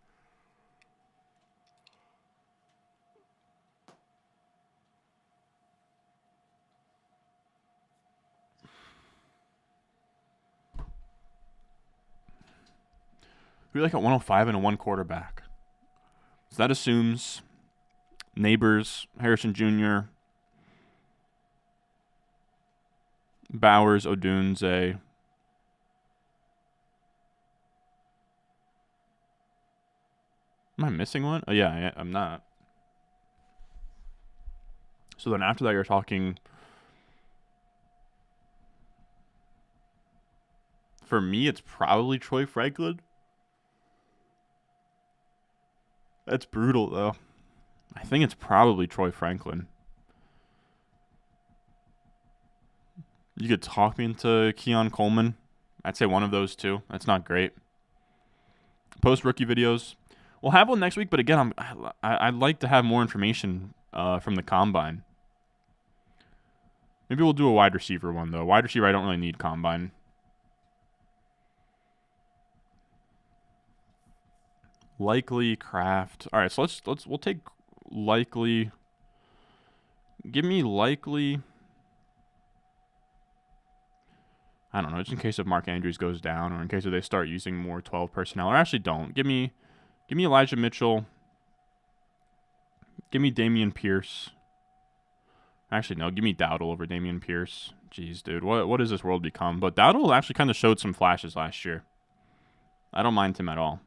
We like at 105 and a 1 quarterback. So that assumes Neighbors, Harrison Jr., Bowers, Odunze. Am I missing one? Oh, yeah, I'm not. So then after that, you're talking. For me, it's probably Troy Franklin. That's brutal, though. I think it's probably Troy Franklin. You could talk me into Keon Coleman. I'd say one of those two. That's not great. Post rookie videos. We'll have one next week, but again, I'd like to have more information from the combine. Maybe we'll do a wide receiver one though. Wide receiver, I don't really need combine. Likely, Kraft. All right, so we'll take likely. Give me likely. I don't know, just in case if Mark Andrews goes down or in case if they start using more 12 personnel. Or actually don't. Give me Elijah Mitchell. Give me Dameon Pierce. Actually, no. Give me Dowdle over Dameon Pierce. Jeez, dude. What has this world become? But Dowdle actually kind of showed some flashes last year. I don't mind him at all.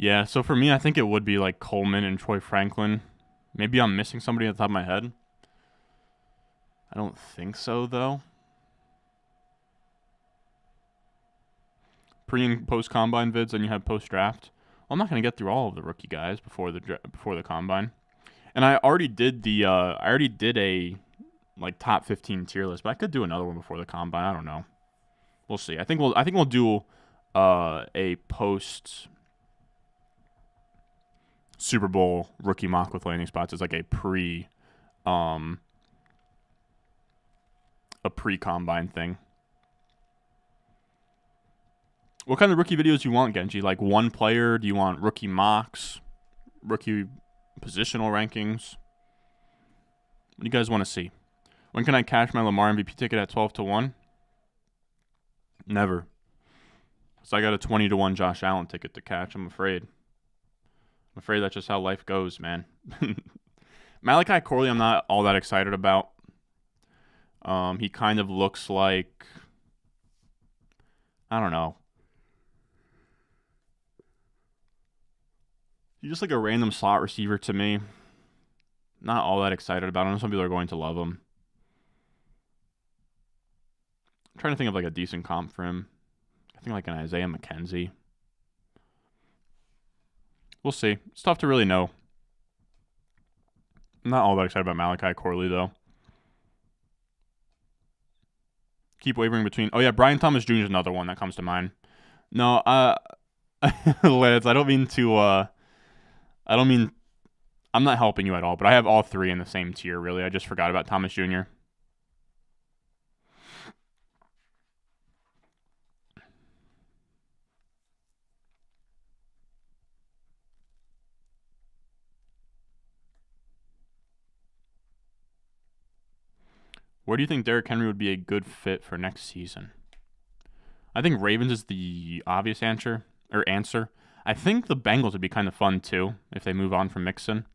Yeah, so for me, I think it would be like Coleman and Troy Franklin. Maybe I'm missing somebody at the top of my head. I don't think so, though. Pre and post combine vids, and you have post draft. Well, I'm not gonna get through all of the rookie guys before the combine, and I already did a like top 15 tier list, but I could do another one before the combine. I don't know. We'll see. I think we'll do a post Super Bowl rookie mock with landing spots as like a pre-combine thing. What kind of rookie videos do you want, Genji? Like one player? Do you want rookie mocks? Rookie positional rankings? What do you guys want to see? When can I cash my Lamar MVP ticket at 12-1? Never. So I got a 20-1 Josh Allen ticket to catch, I'm afraid. I'm afraid that's just how life goes, man. Malachi Corley, I'm not all that excited about. He kind of looks like, I don't know. He's just like a random slot receiver to me. Not all that excited about him. Some people are going to love him. I'm trying to think of like a decent comp for him. I think like an Isaiah McKenzie. We'll see. It's tough to really know. I'm not all that excited about Malachi Corley, though. Keep wavering between... Oh, yeah, Brian Thomas Jr. is another one that comes to mind. No, Lance, I don't mean to... I'm not helping you at all, but I have all three in the same tier, really. I just forgot about Thomas Jr. Where do you think Derrick Henry would be a good fit for next season? I think Ravens is the obvious answer. I think the Bengals would be kind of fun, too, if they move on from Mixon.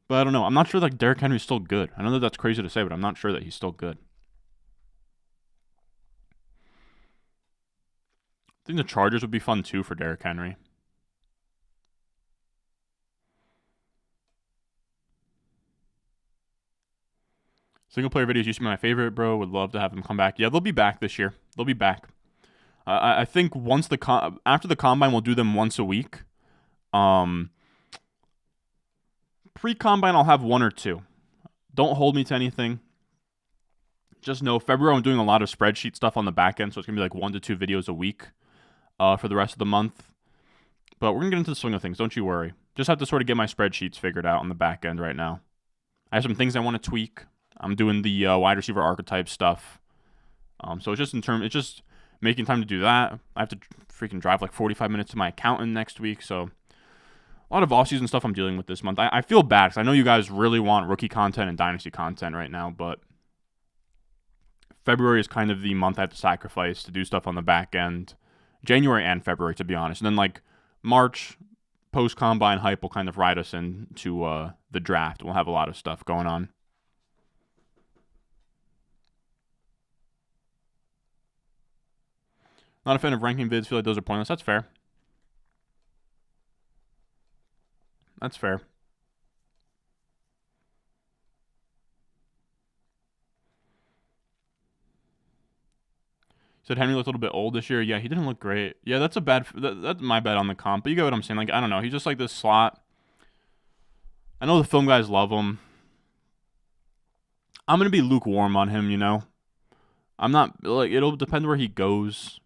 But I don't know. I'm not sure that Derrick Henry's still good. I know that that's crazy to say, but I'm not sure that he's still good. I think the Chargers would be fun, too, for Derrick Henry. Single player videos used to be my favorite, bro. Would love to have them come back. Yeah, they'll be back this year. They'll be back. I think once after the combine, we'll do them once a week. Pre-combine, I'll have one or two. Don't hold me to anything. Just know February I'm doing a lot of spreadsheet stuff on the back end, so it's gonna be like 1 to 2 videos a week for the rest of the month. But we're gonna get into the swing of things. Don't you worry. Just have to sort of get my spreadsheets figured out on the back end right now. I have some things I want to tweak. I'm doing the wide receiver archetype stuff. So it's just making time to do that. I have to freaking drive like 45 minutes to my accountant next week. So a lot of off-season stuff I'm dealing with this month. I feel bad because I know you guys really want rookie content and dynasty content right now, but February is kind of the month I have to sacrifice to do stuff on the back end. January and February, to be honest. And then like March, post-combine hype will kind of ride us into the draft. We'll have a lot of stuff going on. Not a fan of ranking vids. Feel like those are pointless. That's fair. That's fair. Said Henry looked a little bit old this year. Yeah, he didn't look great. Yeah, that's that's my bet on the comp. But you get what I'm saying. Like, I don't know. He's just like this slot. I know the film guys love him. I'm going to be lukewarm on him, you know. I'm not, like, it'll depend where he goes.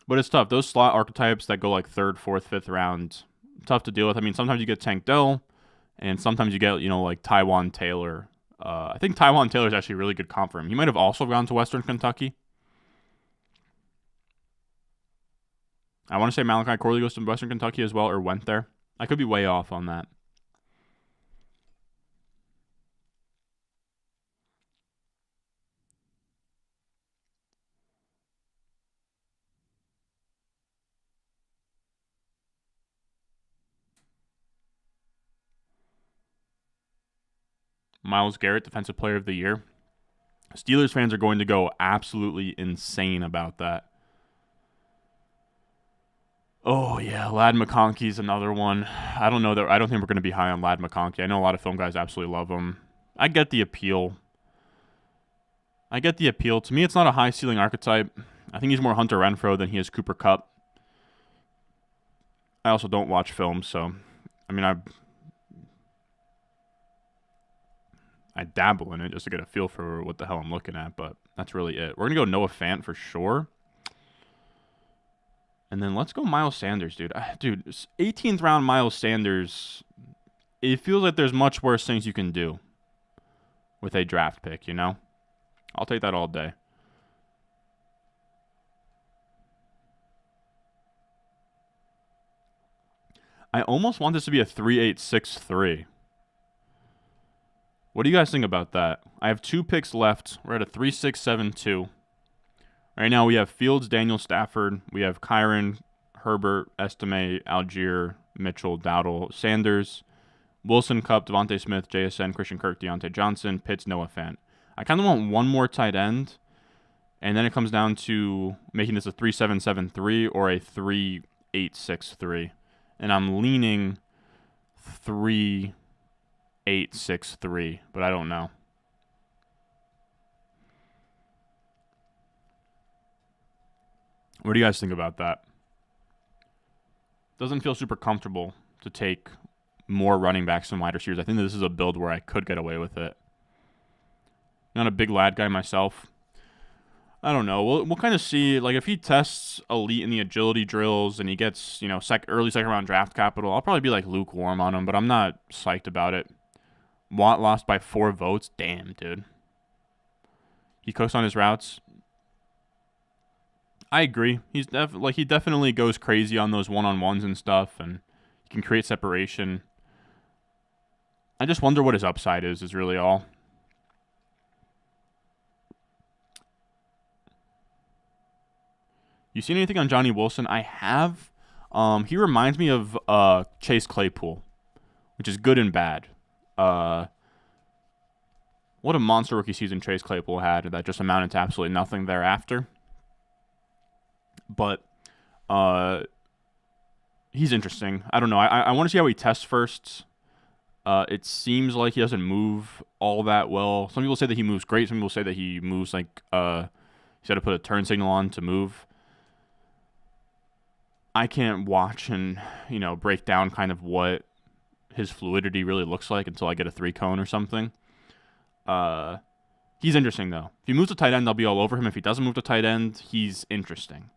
But it's tough. Those slot archetypes that go like 3rd, 4th, 5th round, tough to deal with. I mean, sometimes you get Tank Dell, and sometimes you get, like Tywan Taylor. I think Tywan Taylor is actually a really good comp for him. He might have also gone to Western Kentucky. I want to say Malachi Corley goes to Western Kentucky as well, or went there. I could be way off on that. Myles Garrett, Defensive Player of the Year. Steelers fans are going to go absolutely insane about that. Oh, yeah, Ladd McConkey's another one. I don't think we're going to be high on Ladd McConkey. I know a lot of film guys absolutely love him. I get the appeal. To me, it's not a high ceiling archetype. I think he's more Hunter Renfrow than he is Cooper Kupp. I also don't watch film, so I mean, I dabble in it just to get a feel for what the hell I'm looking at, but that's really it. We're going to go Noah Fant for sure. And then let's go Miles Sanders, dude. Dude, 18th round Miles Sanders, it feels like there's much worse things you can do with a draft pick, you know? I'll take that all day. I almost want this to be a 3.863. What do you guys think about that? I have 2 picks left. We're at a 3.672. Right now we have Fields, Daniel Stafford. We have Kyron, Herbert, Estime, Algier, Mitchell, Dowdle, Sanders, Wilson, Kupp, Devontae Smith, JSN, Christian Kirk, Deontay Johnson, Pitts, Noah Fant. I kind of want one more tight end. And then it comes down to making this a 3-7-7-3 or a 3-8-6-3. And I'm leaning 3-8-6-3, but I don't know. What do you guys think about that? Doesn't feel super comfortable to take more running backs than wide receivers. I think this is a build where I could get away with it. Not a big lad guy myself. I don't know. We'll kind of see. Like, if he tests elite in the agility drills and he gets, early second round draft capital, I'll probably be like lukewarm on him, but I'm not psyched about it. Watt lost by 4 votes. Damn, dude. He cooks on his routes. I agree. He definitely goes crazy on those one-on-ones and stuff, and he can create separation. I just wonder what his upside is really all. You seen anything on Johnny Wilson? I have. He reminds me of Chase Claypool, which is good and bad. What a monster rookie season Chase Claypool had that just amounted to absolutely nothing thereafter. But he's interesting. I don't know. I want to see how he tests first. It seems like he doesn't move all that well. Some people say that he moves great. Some people say that he moves like he's got to put a turn signal on to move. I can't watch and, break down kind of what his fluidity really looks like until I get a 3-cone or something. He's interesting, though. If he moves to tight end, I'll be all over him. If he doesn't move to tight end, he's interesting.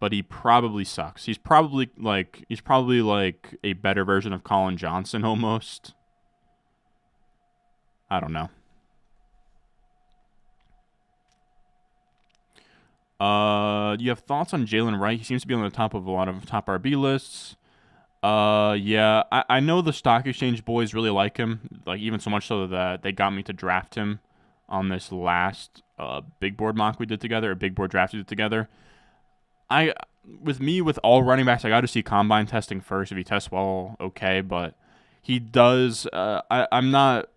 But he probably sucks. He's probably like a better version of Colin Johnson almost. I don't know. Do you have thoughts on Jalen Wright? He seems to be on the top of a lot of top RB lists. Yeah, I know the stock exchange boys really like him, like even so much so that they got me to draft him on this last big board mock we did together, or big board draft we did together. With all running backs, I got to see combine testing first. If he tests well, okay, but he does. I'm not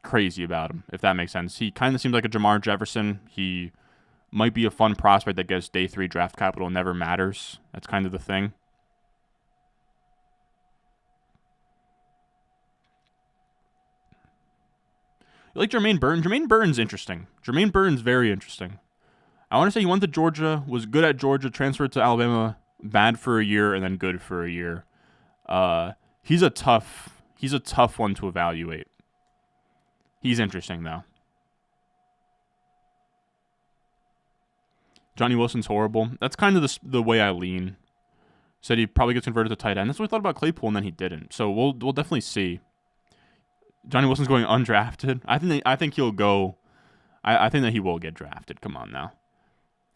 crazy about him, if that makes sense. He kind of seems like a Jamar Jefferson. He might be a fun prospect that gets day 3 draft capital, never matters. That's kind of the thing. You like Jermaine Burton? Jermaine Burton's interesting. Jermaine Burton's very interesting. I want to say he went to Georgia, was good at Georgia, transferred to Alabama, bad for a year, and then good for a year. He's a tough one to evaluate. He's interesting, though. Johnny Wilson's horrible. That's kind of the way I lean. Said he probably gets converted to tight end. That's what we thought about Claypool, and then he didn't. So we'll definitely see. Johnny Wilson's going undrafted. I think he'll go. I think that he will get drafted. Come on now.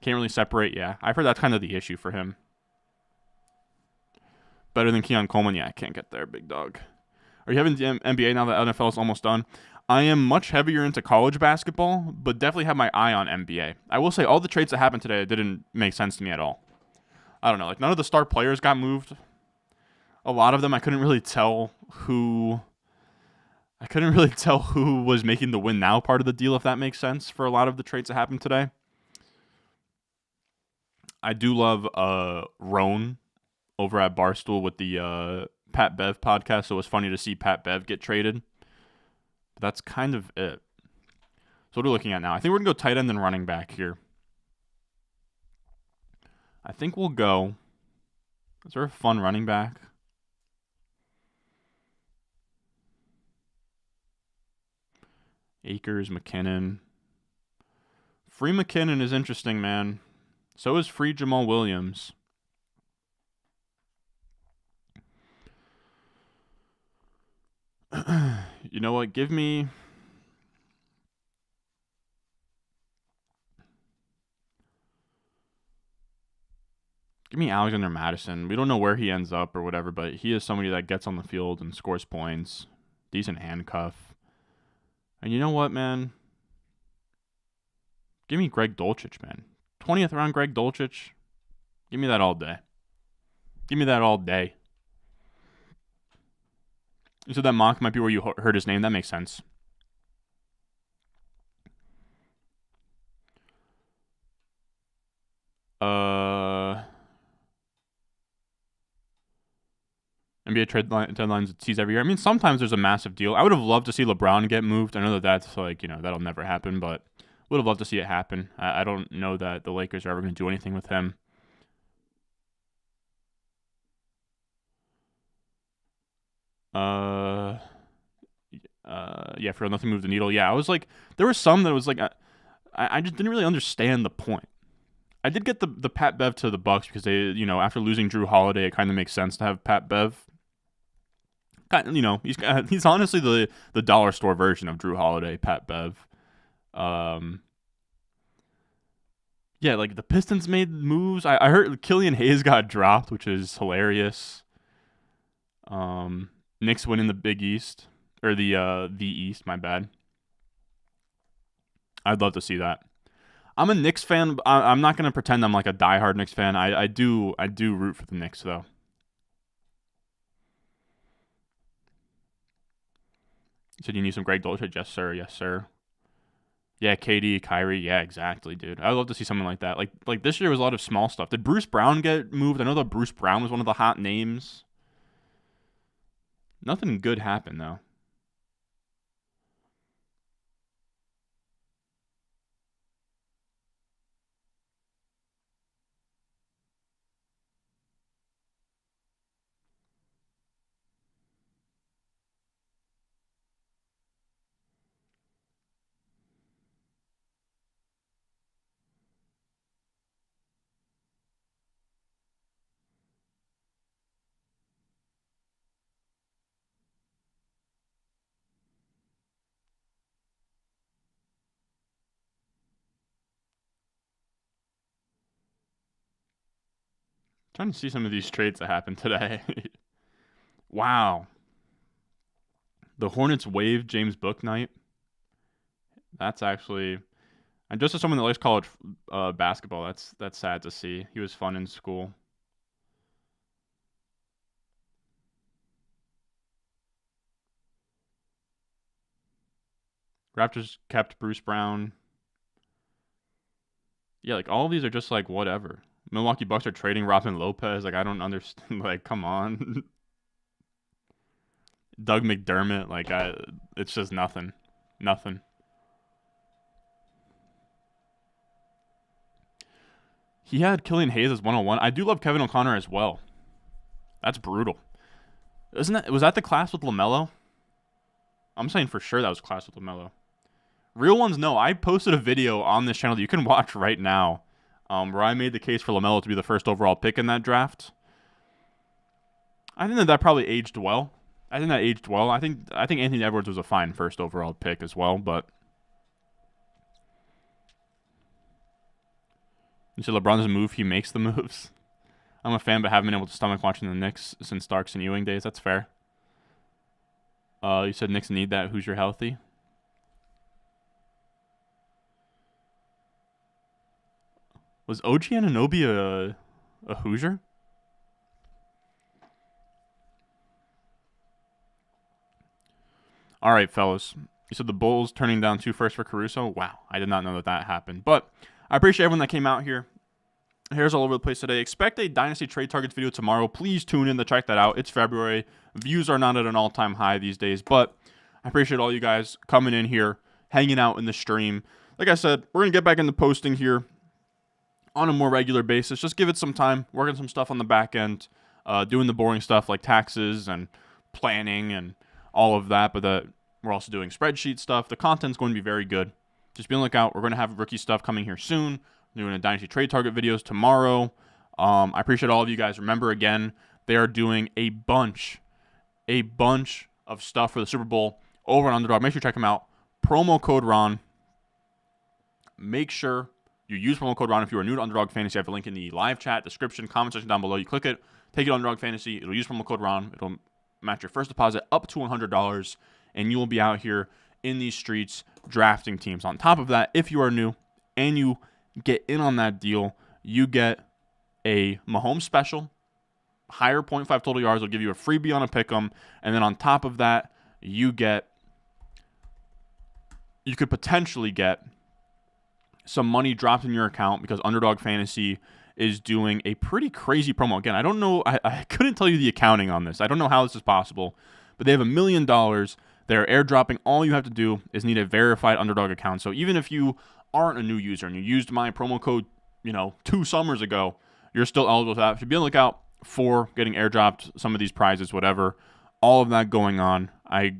Can't really separate. Yeah, I've heard that's kind of the issue for him. Better than Keon Coleman. Yeah, I can't get there, big dog. Are you having the NBA now that NFL is almost done? I am much heavier into college basketball, but definitely have my eye on NBA. I will say all the trades that happened today didn't make sense to me at all. I don't know. Like, none of the star players got moved. A lot of them, I couldn't really tell who was making the win now part of the deal, if that makes sense, for a lot of the trades that happened today. I do love Roan over at Barstool with the Pat Bev podcast, so it was funny to see Pat Bev get traded. But that's kind of it. So what are we looking at now? I think we're going to go tight end and running back here. I think we'll go. Is there a fun running back? Akers, McKinnon. Free McKinnon is interesting, man. So is free Jamal Williams. You know what? Give me Alexander Madison. We don't know where he ends up or whatever, but he is somebody that gets on the field and scores points. Decent handcuff. And you know what, man? Give me Greg Dulcich, man. 20th round Greg Dulcich. Give me that all day. Give me that all day. You said that mock might be where you heard his name. That makes sense. Uh, NBA deadlines it sees every year. I mean, sometimes there's a massive deal. I would have loved to see LeBron get moved. I know that that's like, that'll never happen, but would have loved to see it happen. I don't know that the Lakers are ever going to do anything with him. Yeah, for nothing moved the needle. Yeah, I was like, there were some that was like, I just didn't really understand the point. I did get the Pat Bev to the Bucks because they, after losing Drew Holiday, it kind of makes sense to have Pat Bev. He's honestly the dollar store version of Drew Holiday, Pat Bev. Yeah, like the Pistons made moves. I heard Killian Hayes got dropped, which is hilarious. Knicks winning the Big East or the East. My bad. I'd love to see that. I'm a Knicks fan. But I'm not gonna pretend I'm like a diehard Knicks fan. I do root for the Knicks though. You said you need some Greg Dolchich. Yes, sir. Yes, sir. Yeah, KD, Kyrie. Yeah, exactly, dude. I'd love to see something like that. Like this year was a lot of small stuff. Did Bruce Brown get moved? I know that Bruce Brown was one of the hot names. Nothing good happened though. Trying to see some of these trades that happened today. Wow. The Hornets waived James Bouknight. That's actually, and just as someone that likes college basketball, that's sad to see. He was fun in school. Raptors kept Bruce Brown. Yeah, like all of these are just like whatever. Milwaukee Bucks are trading Robin Lopez. Like I don't understand. Like come on. Doug McDermott. It's just nothing. Nothing. He had Killian Hayes as 101. I do love Kevin O'Connor as well. That's brutal. Was that the class with LaMelo? I'm saying for sure that was class with LaMelo. Real ones, no. I posted a video on this channel that you can watch right now, where I made the case for LaMelo to be the first overall pick in that draft. I think that probably aged well. I think Anthony Edwards was a fine first overall pick as well, but you said LeBron doesn't move, he makes the moves. I'm a fan, but haven't been able to stomach watching the Knicks since Starks and Ewing days. That's fair. You said Knicks need that. Who's your healthy? Was OG Anunoby a Hoosier? All right, fellas. You said the Bulls turning down 2 firsts for Caruso. Wow, I did not know that happened. But I appreciate everyone that came out here. Hair's all over the place today. Expect a Dynasty Trade Targets video tomorrow. Please tune in to check that out. It's February. Views are not at an all-time high these days, but I appreciate all you guys coming in here, hanging out in the stream. Like I said, we're going to get back into posting here on a more regular basis. Just give it some time, working some stuff on the back end, doing the boring stuff like taxes and planning and all of that, but we're also doing spreadsheet stuff. The content's going to be very good. Just be on the lookout. We're going to have rookie stuff coming here soon. Doing a Dynasty Trade Target videos tomorrow. I appreciate all of you guys. Remember, again, they are doing a bunch of stuff for the Super Bowl over on Underdog. Make sure you check them out. Promo code Ron. Make sure you use promo code Ron if you are new to Underdog Fantasy. I have a link in the live chat, description, comment section down below. You click it, take it on Underdog Fantasy. It'll use promo code Ron. It'll match your first deposit up to $100, and you will be out here in these streets drafting teams. On top of that, if you are new and you get in on that deal, you get a Mahomes special, higher 0.5 total yards. Will give you a freebie on a pick'em, and then on top of that, you could potentially get some money dropped in your account because Underdog Fantasy is doing a pretty crazy promo. Again, I don't know. I couldn't tell you the accounting on this. I don't know how this is possible, but they have $1 million. They're airdropping. All you have to do is need a verified Underdog account. So even if you aren't a new user and you used my promo code, 2 summers ago, you're still eligible for that. So be on the lookout for getting airdropped some of these prizes, whatever. All of that going on. I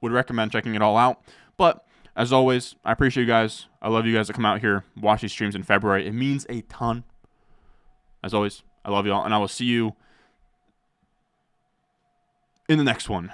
would recommend checking it all out. But as always, I appreciate you guys. I love you guys that come out here, watch these streams in February. It means a ton. As always, I love you all, and I will see you in the next one.